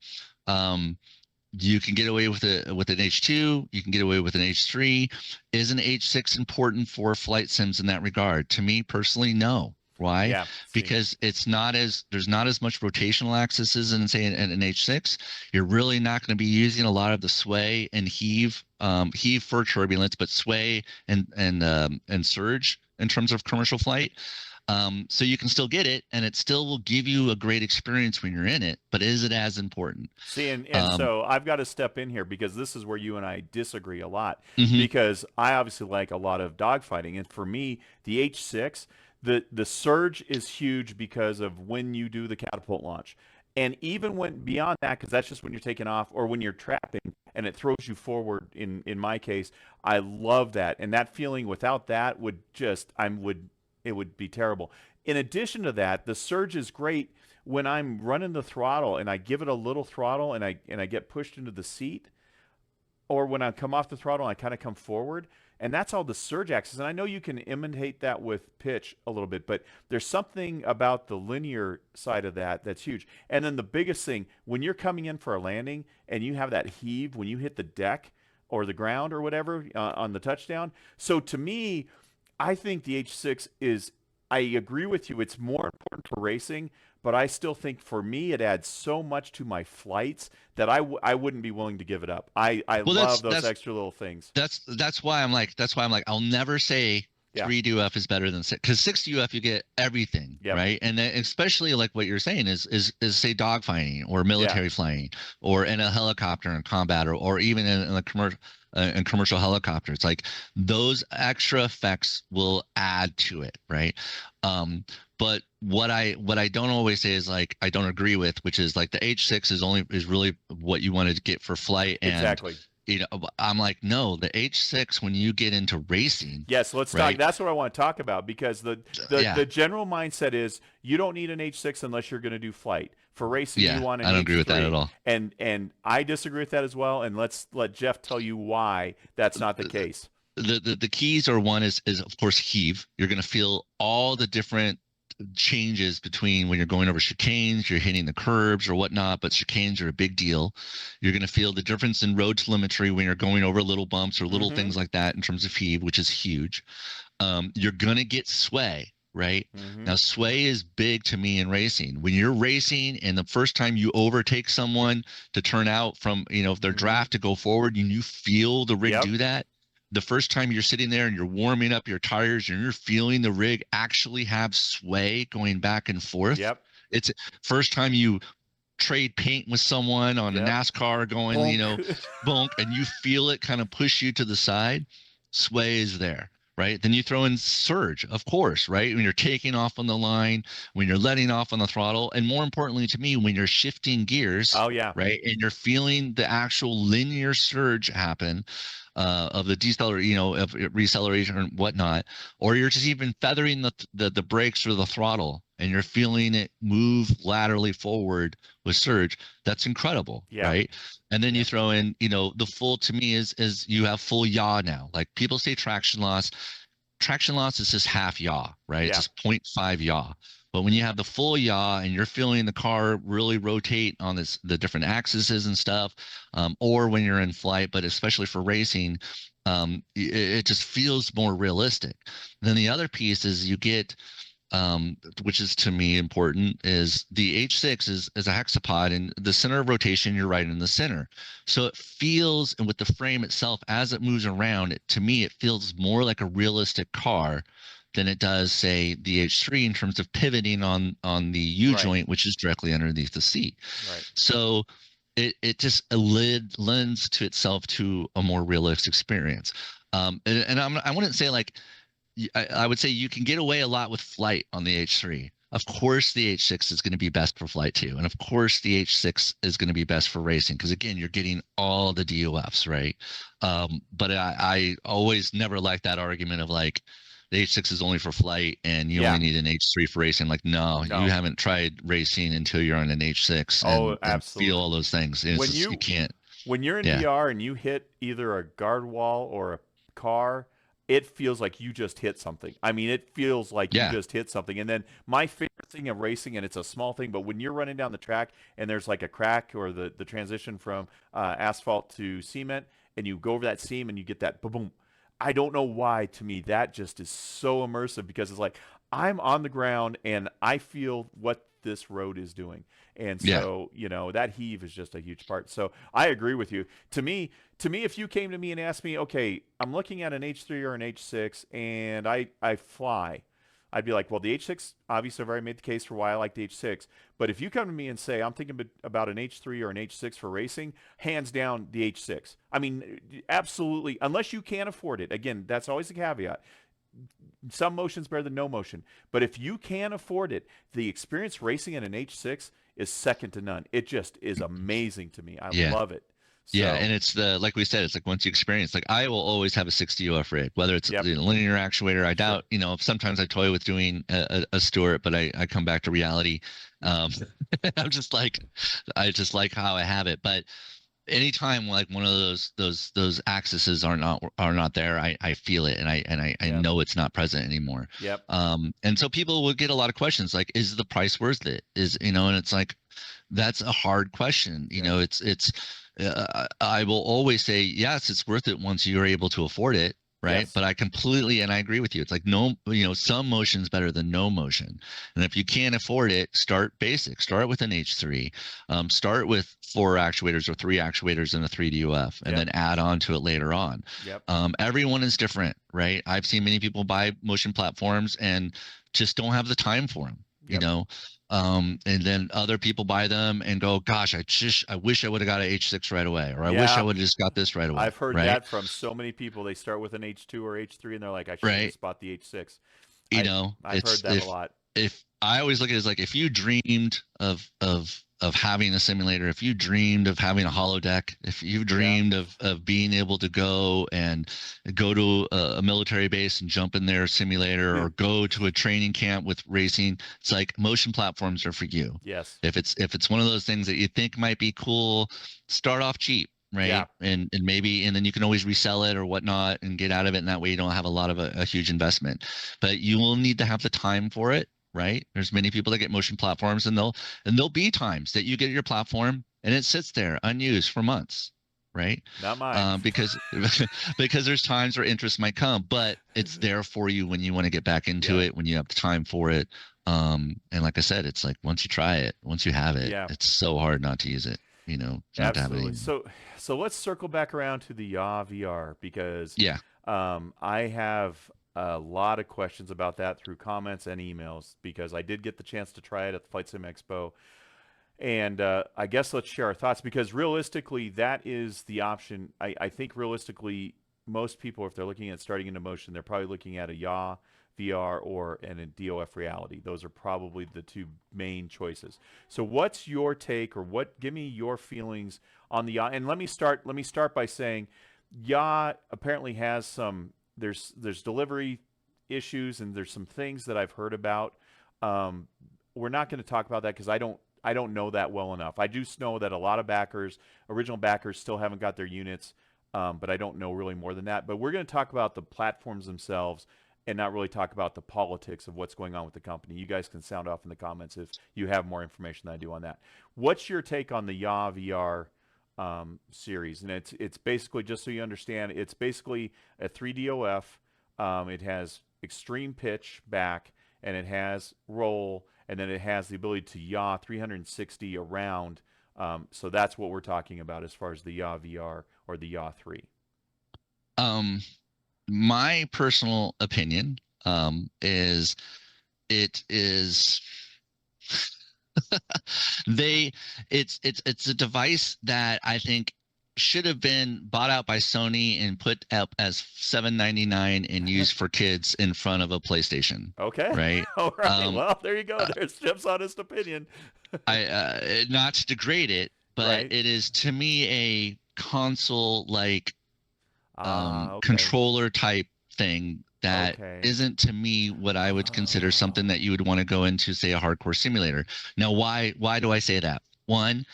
You can get away with an H2, you can get away with an H3. Is an H6 important for flight sims in that regard? To me personally, no. Why? Because there's not as much rotational axis as in say an H6. You're really not going to be using a lot of the sway and heave for turbulence, but sway and surge in terms of commercial flight. So you can still get it, and it still will give you a great experience when you're in it, but is it as important?
See, and so I've got to step in here, because this is where you and I disagree a lot, because I obviously like a lot of dogfighting, and for me, the H6, the surge is huge because of when you do the catapult launch. And even when beyond that, because that's just when you're taking off or when you're trapping and it throws you forward, in my case, I love that. And that feeling without that would just, it would be terrible. In addition to that, the surge is great when I'm running the throttle and I give it a little throttle and I get pushed into the seat, or when I come off the throttle and I kind of come forward. and that's all the surge axis. And I know you can imitate that with pitch a little bit, but there's something about the linear side of that that's huge. And then the biggest thing, when you're coming in for a landing and you have that heave when you hit the deck or the ground or whatever on the touchdown. So to me, I think the H6 is, I agree with you, it's more important for racing, but I still think for me it adds so much to my flights that I wouldn't be willing to give it up. I
Well,
love those extra little things.
that's why I'm like I'll never say
Yeah.
3 DOF is better than 6, because 6 DOF you get everything,
Yep.
right? And then especially like what you're saying is say dogfighting or military flying or in a helicopter in combat or even in a commercial helicopter. It's like those extra effects will add to it, right? But what I don't always say is like I don't agree with, which is like the H6 is really what you want to get for flight. And
Exactly.
you know, I'm like, no, the H6 when you get into racing.
Yes, let's talk. That's what I want to talk about, because the general mindset is you don't need an H6 unless you're going to do flight. For racing, you want an H3.
I don't agree with that at all.
And I disagree with that as well. And let's let Jeff tell you why that's not the case.
The keys are, one is of course heave. You're going to feel all the different changes between when you're going over chicanes, you're hitting the curbs or whatnot, but chicanes are a big deal. You're going to feel the difference in road telemetry when you're going over little bumps or little things like that in terms of heave, which is huge. You're going to get sway, right? Now, sway is big to me in racing. When you're racing and the first time you overtake someone to turn out from, you know, if their draft to go forward and you feel the rig do that, the first time you're sitting there and you're warming up your tires and you're feeling the rig actually have sway going back and forth. It's first time you trade paint with someone on a NASCAR going,
bonk.
You know, bonk, and you feel it kind of push you to the side. Sway is there, right? Then you throw in surge, of course, right? When you're taking off on the line, when you're letting off on the throttle, and more importantly to me, when you're shifting gears, right? And you're feeling the actual linear surge happen. Of the deceleration, you know, of receleration and whatnot, or you're just even feathering the brakes or the throttle and you're feeling it move laterally forward with surge. That's incredible, right? And then you throw in, you know, the full, to me is you have full yaw now. Like people say traction loss. Traction loss is just half yaw, right? It's just 0.5 yaw. But when you have the full yaw and you're feeling the car really rotate on the different axes and stuff, or when you're in flight, but especially for racing, it just feels more realistic. Then the other piece is you get, which is to me important, is the H6 is a hexapod, and the center of rotation, you're right in the center. So it feels, and with the frame itself, as it moves around, to me, it feels more like a realistic car than it does, say, the H3 in terms of pivoting on the U joint, which is directly underneath the seat. So it just lends to itself to a more realistic experience. And I wouldn't say like, I would say you can get away a lot with flight on the H3. Of course, the H6 is going to be best for flight too. And of course, the H6 is going to be best for racing because, again, you're getting all the DOFs, right? But I always never liked that argument of like, the H6 is only for flight and you only need an H3 for racing. Like, no, you haven't tried racing until you're on an H6 and,
absolutely.
And feel all those things. And
when
you can't.
When you're in VR and you hit either a guard wall or a car, it feels like you just hit something. I mean, it feels like you just hit something. And then my favorite thing of racing, and it's a small thing, but when you're running down the track and there's like a crack or the transition from asphalt to cement, and you go over that seam and you get that boom. I don't know why, to me, that just is so immersive because it's like I'm on the ground and I feel what this road is doing. And so, you know, that heave is just a huge part. So I agree with you. To me, if you came to me and asked me, okay, I'm looking at an H3 or an H6 and I fly, I'd be like, well, the H6, obviously I've already made the case for why I like the H6. But if you come to me and say, I'm thinking about an H3 or an H6 for racing, hands down the H6. I mean, absolutely, unless you can't afford it. Again, that's always a caveat. Some motion's better than no motion. But if you can afford it, the experience racing in an H6 is second to none. It just is amazing to me. I love it. So,
and it's like we said, it's like once you experience, like I will always have a 60 UF rig, whether it's the linear actuator. I doubt, you know, sometimes I toy with doing a Stuart, but I come back to reality. I'm just like, I just like how I have it. But anytime like one of those axes are not there, I feel it, and I
Yep.
know it's not present anymore.
Yep.
And so people will get a lot of questions like, is the price worth it? And it's like, that's a hard question.
Yep.
I will always say yes, it's worth it once you're able to afford it, right?
Yes.
But I agree with you. It's like, no, some motion's better than no motion. And if you can't afford it, start basic. Start with an H3. Start with 4 actuators or 3 actuators and a 3DOF, and
Yep.
then add on to it later on.
Yep.
Everyone is different, right? I've seen many people buy motion platforms and just don't have the time for them, you
Yep.
know. And then other people buy them and go, gosh, I wish I would have got an H6 right away, or I wish I
Yeah.
would have just got this right away,
I've heard
right?
that from so many people. They start with an H2 or H3 and they're like, I should have
Right.
just bought the H6.
You
I
know,
I've heard
it's
that a lot.
if I always look at it as like, if you dreamed of having a simulator, if you dreamed of having a holodeck, if you
Yeah.
dreamed of being able to go and go to a military base and jump in their simulator, or go to a training camp with racing, it's like motion platforms are for you.
Yes.
If it's one of those things that you think might be cool, start off cheap,
Yeah.
right? And then you can always resell it or whatnot and get out of it, and that way you don't have a lot of a huge investment. But you will need to have the time for it, right? There's many people that get motion platforms, and there'll be times that you get your platform and it sits there unused for months, right?
Not mine.
Because because there's times where interest might come, but it's there for you when you want to get back into
Yeah.
it, when you have the time for it. And like I said, it's like, once you try it, once you have it,
Yeah.
it's so hard not to use it, not to have it
Absolutely.
anymore.
So let's circle back around to the YawVR because
Yeah.
I have a lot of questions about that through comments and emails because I did get the chance to try it at the Flight Sim Expo. And I guess let's share our thoughts because realistically, that is the option. I think realistically, most people, if they're looking at starting into motion, they're probably looking at a Yaw VR or and a DOF Reality. Those are probably the two main choices. So, what's your take, or what? Give me your feelings on the Yaw. And let me start. Let me start by saying, Yaw apparently has some. There's delivery issues, and there's some things that I've heard about. Um, we're not going to talk about that because I don't know that well enough. I do know that a lot of backers, original backers, still haven't got their units, but I don't know really more than that. But we're going to talk about the platforms themselves and not really talk about the politics of what's going on with the company. You guys can sound off in the comments if you have more information than I do on that. What's your take on the YawVR series? And it's basically, just so you understand, it's basically a 3DOF. It has extreme pitch back, and it has roll, and then it has the ability to yaw 360 around. So that's what we're talking about as far as the Yaw VR or the Yaw 3.
Um, my personal opinion is, it is they it's a device that I think should have been bought out by Sony and put up as $7.99 and used for kids in front of a PlayStation,
Okay.
right?
All right.
Um,
Well, there you go.
uh,
There's Jim's honest opinion.
not to degrade it, but
Right.
it is to me a console like
Ah, okay.
controller type thing that
Okay.
isn't to me what I would consider something that you would want to go into, say, a hardcore simulator. Now, why do I say that? One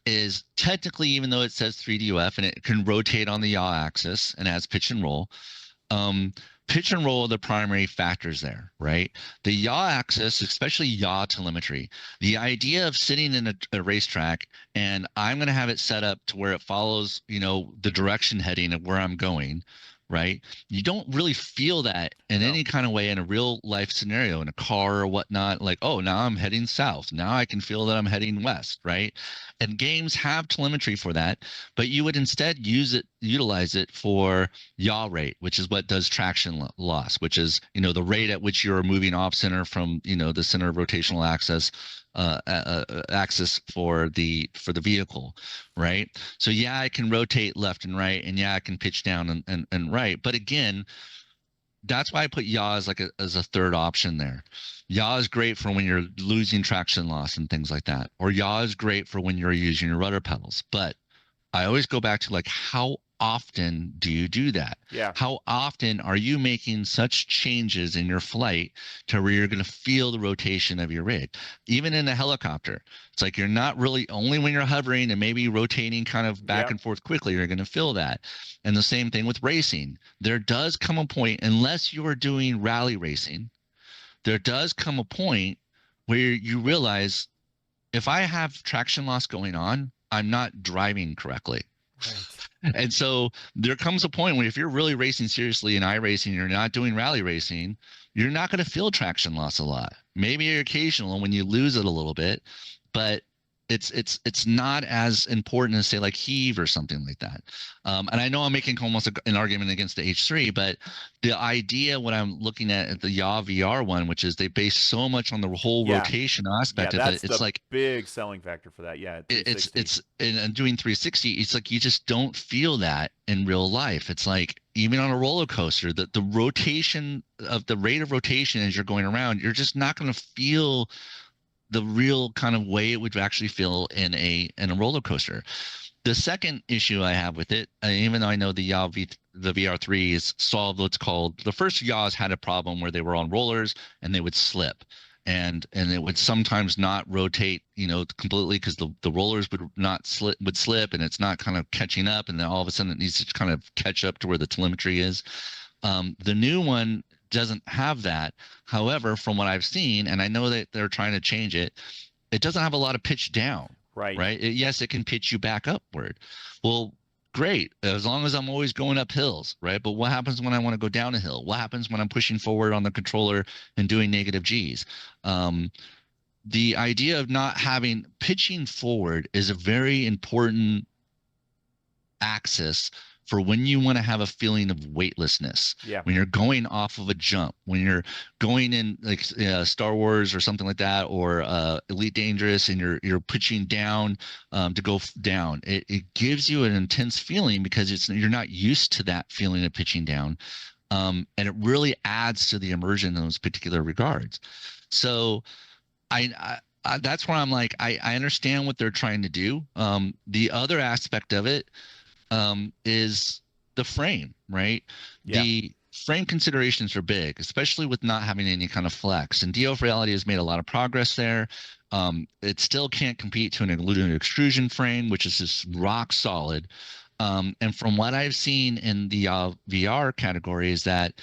is, technically, even though it says 3DOF and it can rotate on the yaw axis and has pitch and roll, um, pitch and roll are the primary factors there, right? The yaw axis, especially yaw telemetry, the idea of sitting in a racetrack and I'm going to have it set up to where it follows, the direction heading of where I'm going, right? You don't really feel that in
No.
any kind of way in a real life scenario, in a car or whatnot. Like, oh, now I'm heading south. Now I can feel that I'm heading west, right? And games have telemetry for that, but you would instead utilize it for yaw rate, which is what does traction loss, which is, the rate at which you're moving off center from, the center of rotational axis for the vehicle, right? So yeah, I can rotate left and right, and yeah, I can pitch down and right. But again, that's why I put yaw as as a third option there. Yaw is great for when you're losing traction loss and things like that, or yaw is great for when you're using your rudder pedals. But I always go back to, like, how often do you do that?
Yeah.
How often are you making such changes in your flight to where you're going to feel the rotation of your rig? Even in a helicopter, it's like you're not really, only when you're hovering and maybe rotating kind of back
Yep.
and forth quickly, you're going to feel that. And the same thing with racing. There does come a point, unless you are doing rally racing, there does come a point where you realize, if I have traction loss going on, I'm not driving correctly.
Right.
And so there comes a point where, if you're really racing seriously in iRacing, you're not doing rally racing, you're not going to feel traction loss a lot. Maybe occasional when you lose it a little bit, but it's not as important as, say, like heave or something like that. And I know I'm making almost an argument against the H3, but the idea, when I'm looking at the YawVR one, which is they base so much on the whole
Yeah.
rotation
Yeah,
aspect of
that's
it, it's
the
like
big selling factor for that. Yeah, 360.
it's and doing 360, it's like you just don't feel that in real life. It's like, even on a roller coaster, the rotation of the rate of rotation as you're going around, you're just not going to feel the real kind of way it would actually feel in a roller coaster. The second issue I have with it, even though I know the the VR3 is solved what's called, the first Yaws had a problem where they were on rollers and they would slip, and it would sometimes not rotate, completely, because the rollers would slip, and it's not kind of catching up, and then all of a sudden it needs to kind of catch up to where the telemetry is. The new one doesn't have that. However, from what I've seen, and I know that they're trying to change it, it doesn't have a lot of pitch down.
Right.
Yes, it can pitch you back upward. Well, great, as long as I'm always going up hills, right? But what happens when I want to go down a hill? What happens when I'm pushing forward on the controller and doing negative G's? The idea of not having pitching forward is a very important axis for when you want to have a feeling of weightlessness.
Yeah.
When you're going off of a jump, when you're going in, like Star Wars or something like that, or Elite Dangerous, and you're pitching down to go down, it gives you an intense feeling, because you're not used to that feeling of pitching down, and it really adds to the immersion in those particular regards. So that's where I'm like, I understand what they're trying to do. The other aspect of it is the frame, right?
Yeah.
The frame considerations are big, especially with not having any kind of flex. And DOF Reality has made a lot of progress there. It still can't compete to an lunar extrusion frame, which is just rock solid. And from what I've seen in the VR category, is that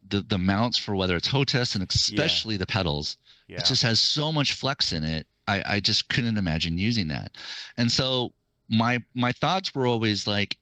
the mounts, for whether it's HOTAS and especially the pedals, it just has so much flex in it. I just couldn't imagine using that. And so my thoughts were always like,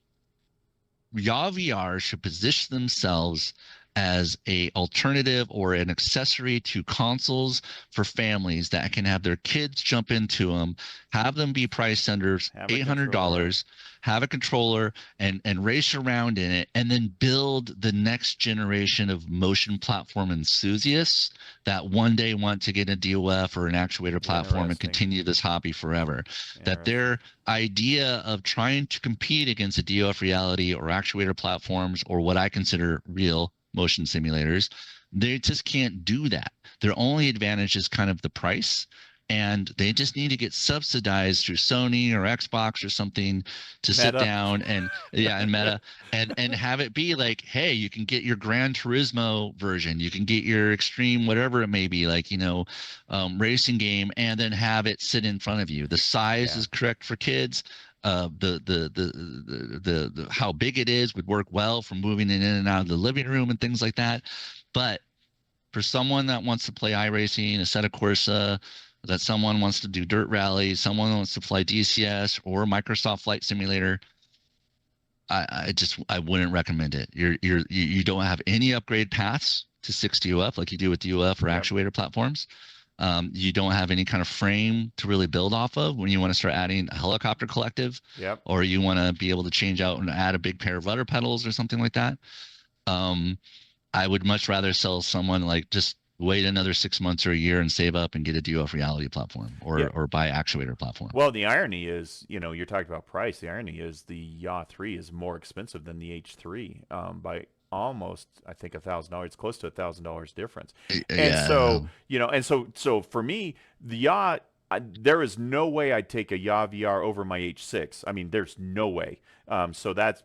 YawVR should position themselves as a alternative or an accessory to consoles for families that can have their kids jump into them, have them be priced under $800, have a controller, and race around in it, and then build the next generation of motion platform enthusiasts that one day want to get a DOF or an actuator platform and continue this hobby forever. That their idea of trying to compete against a DOF Reality or actuator platforms, or what I consider real motion simulators, they just can't do that. Their only advantage is kind of the price, and they just need to get subsidized through Sony or Xbox or something to sit down and Meta and have it be like, hey, you can get your Gran Turismo version, you can get your extreme whatever it may be, like, racing game, and then have it sit in front of you. The size is correct for kids. The how big it is would work well for moving it in and out of the living room and things like that. But for someone that wants to play iRacing, Assetto Corsa, that someone wants to do dirt rally, someone wants to fly DCS or Microsoft Flight Simulator, I wouldn't recommend it. You don't have any upgrade paths to 6 UF like you do with UF or actuator platforms. You don't have any kind of frame to really build off of when you want to start adding a helicopter collective, or you want to be able to change out and add a big pair of rudder pedals or something like that. I would much rather sell someone like, just wait another 6 months or a year and save up and get a DOF Reality platform, or buy actuator platform.
Well, the irony is, you're talking about price. The irony is the Yaw 3 is more expensive than the H3 by almost, I think, $1,000. It's close to $1,000 difference. And so for me, the Yaw, there is no way I'd take a YawVR over my H6. I mean, there's no way. So that's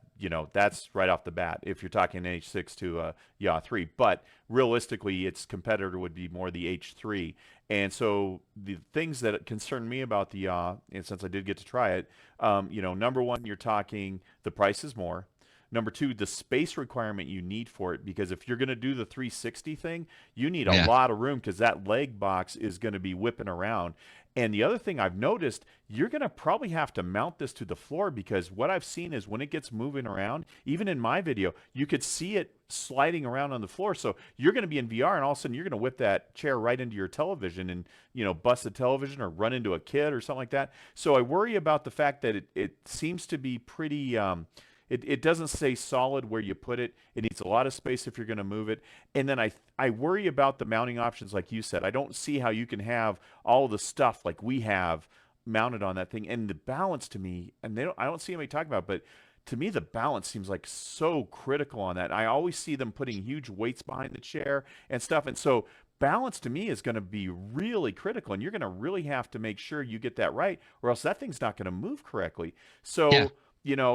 that's right off the bat if you're talking H6 to YawVR3. But realistically, its competitor would be more the H3. And so the things that concern me about the Yaw, and since I did get to try it, number one, you're talking the price is more. Number two, the space requirement you need for it, because if you're going to do the 360 thing, you need a
Yeah.
lot of room because that leg box is going to be whipping around. And the other thing I've noticed, you're going to probably have to mount this to the floor because what I've seen is when it gets moving around, even in my video, you could see it sliding around on the floor. So you're going to be in VR and all of a sudden you're going to whip that chair right into your television and, bust the television or run into a kid or something like that. So I worry about the fact that it seems to be pretty it doesn't stay solid where you put it. It needs a lot of space if you're going to move it. And then I worry about the mounting options, like you said. I don't see how you can have all the stuff like we have mounted on that thing. And the balance to me, and I don't see anybody talking about it, but to me, the balance seems like so critical on that. I always see them putting huge weights behind the chair and stuff. And so balance to me is going to be really critical. And you're going to really have to make sure you get that right, or else that thing's not going to move correctly.
Yeah.
So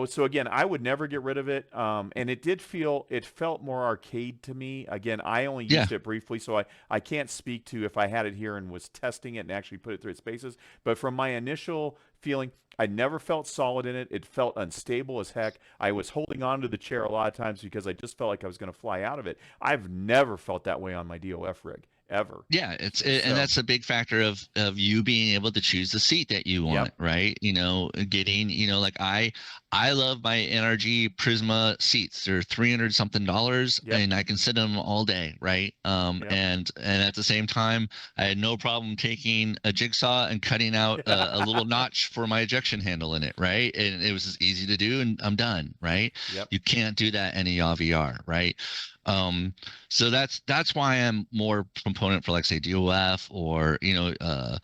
so again, I would never get rid of it. And it felt more arcade to me. Again, I only
Yeah.
used it briefly, so I can't speak to if I had it here and was testing it and actually put it through its paces. But from my initial feeling, I never felt solid in it. It felt unstable as heck. I was holding on to the chair a lot of times because I just felt like I was going to fly out of it. I've never felt that way on my DOF rig, ever.
Yeah, and
So,
that's a big factor of you being able to choose the seat that you want,
yep,
right? Getting, like I love my NRG Prisma seats. They're $300 something,
yep,
and I can sit in them all day, right?
yep.
And at the same time, I had no problem taking a jigsaw and cutting out a little notch for my ejection handle in it, right? And it was just easy to do, and I'm done, right?
Yep.
You can't do that in a YawVR, right? Um, so that's why I'm more proponent for like say DOF or PT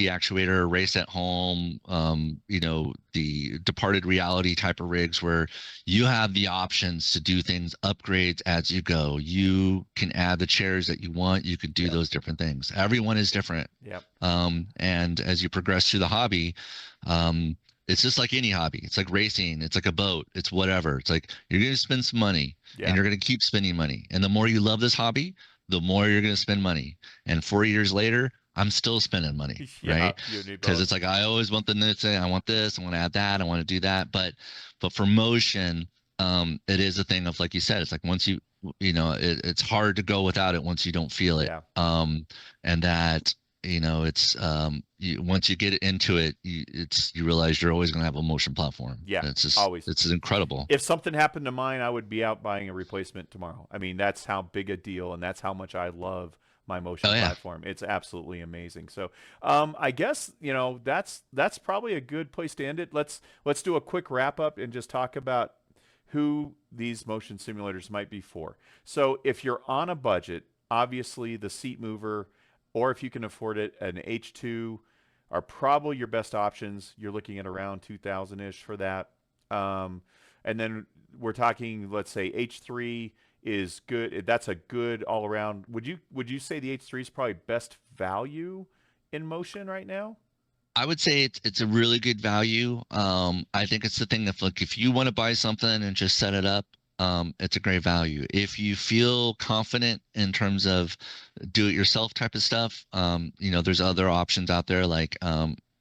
Actuator, Race at Home, the Departed Reality type of rigs where you have the options to do things, upgrades as you go. You can add the chairs that you want. You can do
Yep.
those different things. Everyone is different.
Yep.
And as you progress through the hobby, it's just like any hobby. It's like racing. It's like a boat. It's whatever. It's like you're going to spend some money
Yeah.
and you're going to keep spending money. And the more you love this hobby, the more you're going to spend money. And 4 years later, I'm still spending money,
Yeah.
right?
You need
Because
both.
it's like I always want the nits. I want this. I want to add that. I want to do that. But for motion, it is a thing of like you said. It's like once it's hard to go without it once you don't feel it.
Yeah.
And that it's once you get into it, you realize you're always going to have a motion platform.
Yeah,
It's just
always.
it's incredible.
If something happened to mine, I would be out buying a replacement tomorrow. I mean, that's how big a deal, and that's how much I love my motion
Oh yeah.
platform. It's absolutely amazing. So, I guess that's probably a good place to end it. Let's do a quick wrap up and just talk about who these motion simulators might be for. So, if you're on a budget, obviously the seat mover, or if you can afford it, an H2 are probably your best options. You're looking at around 2,000 ish for that. And then we're talking, let's say H3 is good. That's a good all around. Would you say the H3 is probably best value in motion right now?
I would say it's a really good value. I think it's the thing that like if you want to buy something and just set it up, it's a great value. If you feel confident in terms of do-it-yourself type of stuff, there's other options out there like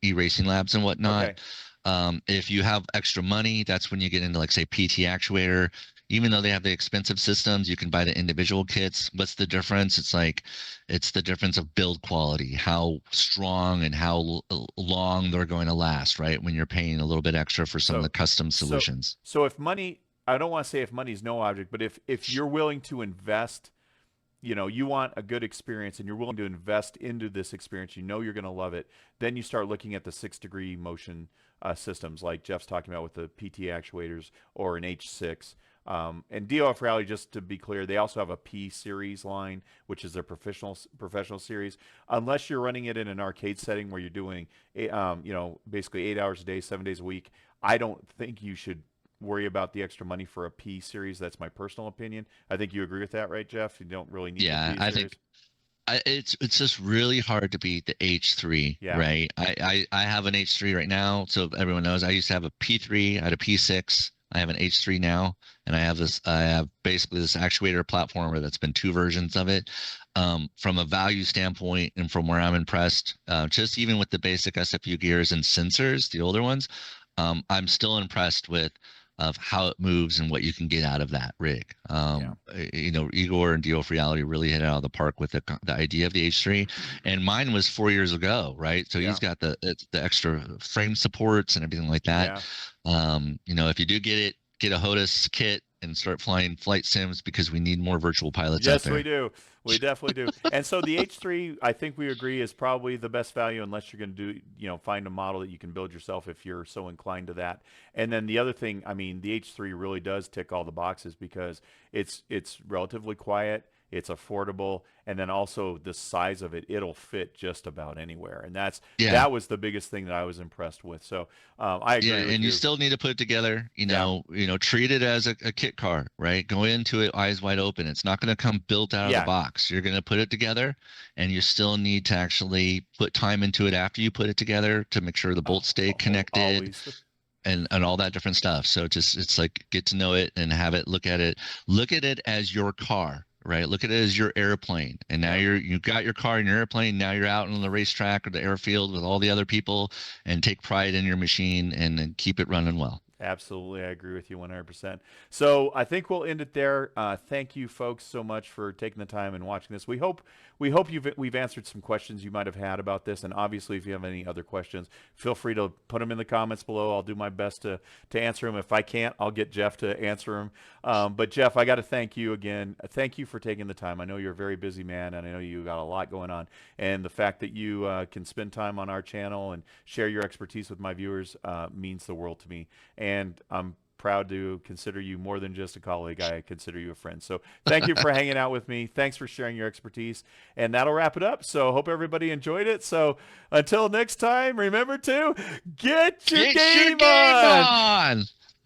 e-racing labs and whatnot.
Okay.
If you have extra money, that's when you get into like say PT Actuator. Even though they have the expensive systems, you can buy the individual kits. What's the difference? It's the difference of build quality, how strong and how long they're going to last, right? When you're paying a little bit extra for some of
So
the custom
so
solutions.
so if money, I don't want to say if money is no object, but if you're willing to invest, you want a good experience and you're willing to invest into this experience, you're going to love it, then you start looking at the 6-degree motion systems like Jeff's talking about with the PT actuators or an H6. And DOF Reality, just to be clear, they also have a P series line, which is their professional series. Unless you're running it in an arcade setting where you're doing, basically 8 hours a day, 7 days a week, I don't think you should worry about the extra money for a P series. That's my personal opinion. I think you agree with that, right, Jeff? You don't really need
Yeah,
the P
I
series.
think it's just really hard to beat the H3,
Yeah.
right? I have an H3 right now, so everyone knows I used to have a P3, I had a P6. I have an H3 now, and I have basically this actuator platformer that's been 2 versions of it. From a value standpoint and from where I'm impressed, just even with the basic SFU gears and sensors, the older ones, I'm still impressed with of how it moves and what you can get out of that rig. Igor and DOF Reality really hit it out of the park with the idea of the H3, and mine was 4 years ago, right? So he's got the extra frame supports and everything like that. If you do get a HOTUS kit and start flying flight sims, because we need more virtual pilots out
Yes,
there.
we do. We definitely do. And so the H3, I think we agree, is probably the best value unless you're going to find a model that you can build yourself if you're so inclined to that. And then the other thing, I mean, the H3 really does tick all the boxes because it's relatively quiet, it's affordable, and then also the size of it, it'll fit just about anywhere. And that was the biggest thing that I was impressed with. So I agree with
and
you.
you still need to put it together. Treat it as a kit car, right? Go into it eyes wide open. It's not going to come built out of the box. You're going to put it together, and you still need to actually put time into it after you put it together to make sure the bolts stay connected.
Always.
And all that different stuff. So it's like get to know it and have it look at it as your car, right? Look at it as your airplane. And now you got your car and your airplane. Now you're out on the racetrack or the airfield with all the other people, and take pride in your machine and keep it running well.
Absolutely, I agree with you 100%. So I think we'll end it there. Thank you, folks, so much for taking the time and watching this. We hope we've answered some questions you might have had about this. And obviously, if you have any other questions, feel free to put them in the comments below. I'll do my best to answer them. If I can't, I'll get Jeff to answer them. But Jeff, I got to thank you again. Thank you for taking the time. I know you're a very busy man, and I know you got a lot going on. And the fact that you can spend time on our channel and share your expertise with my viewers means the world to me. And I'm proud to consider you more than just a colleague. I consider you a friend. So thank you for hanging out with me. Thanks for sharing your expertise. And that'll wrap it up. So hope everybody enjoyed it. So until next time, remember to get your game on.
On.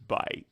Bye.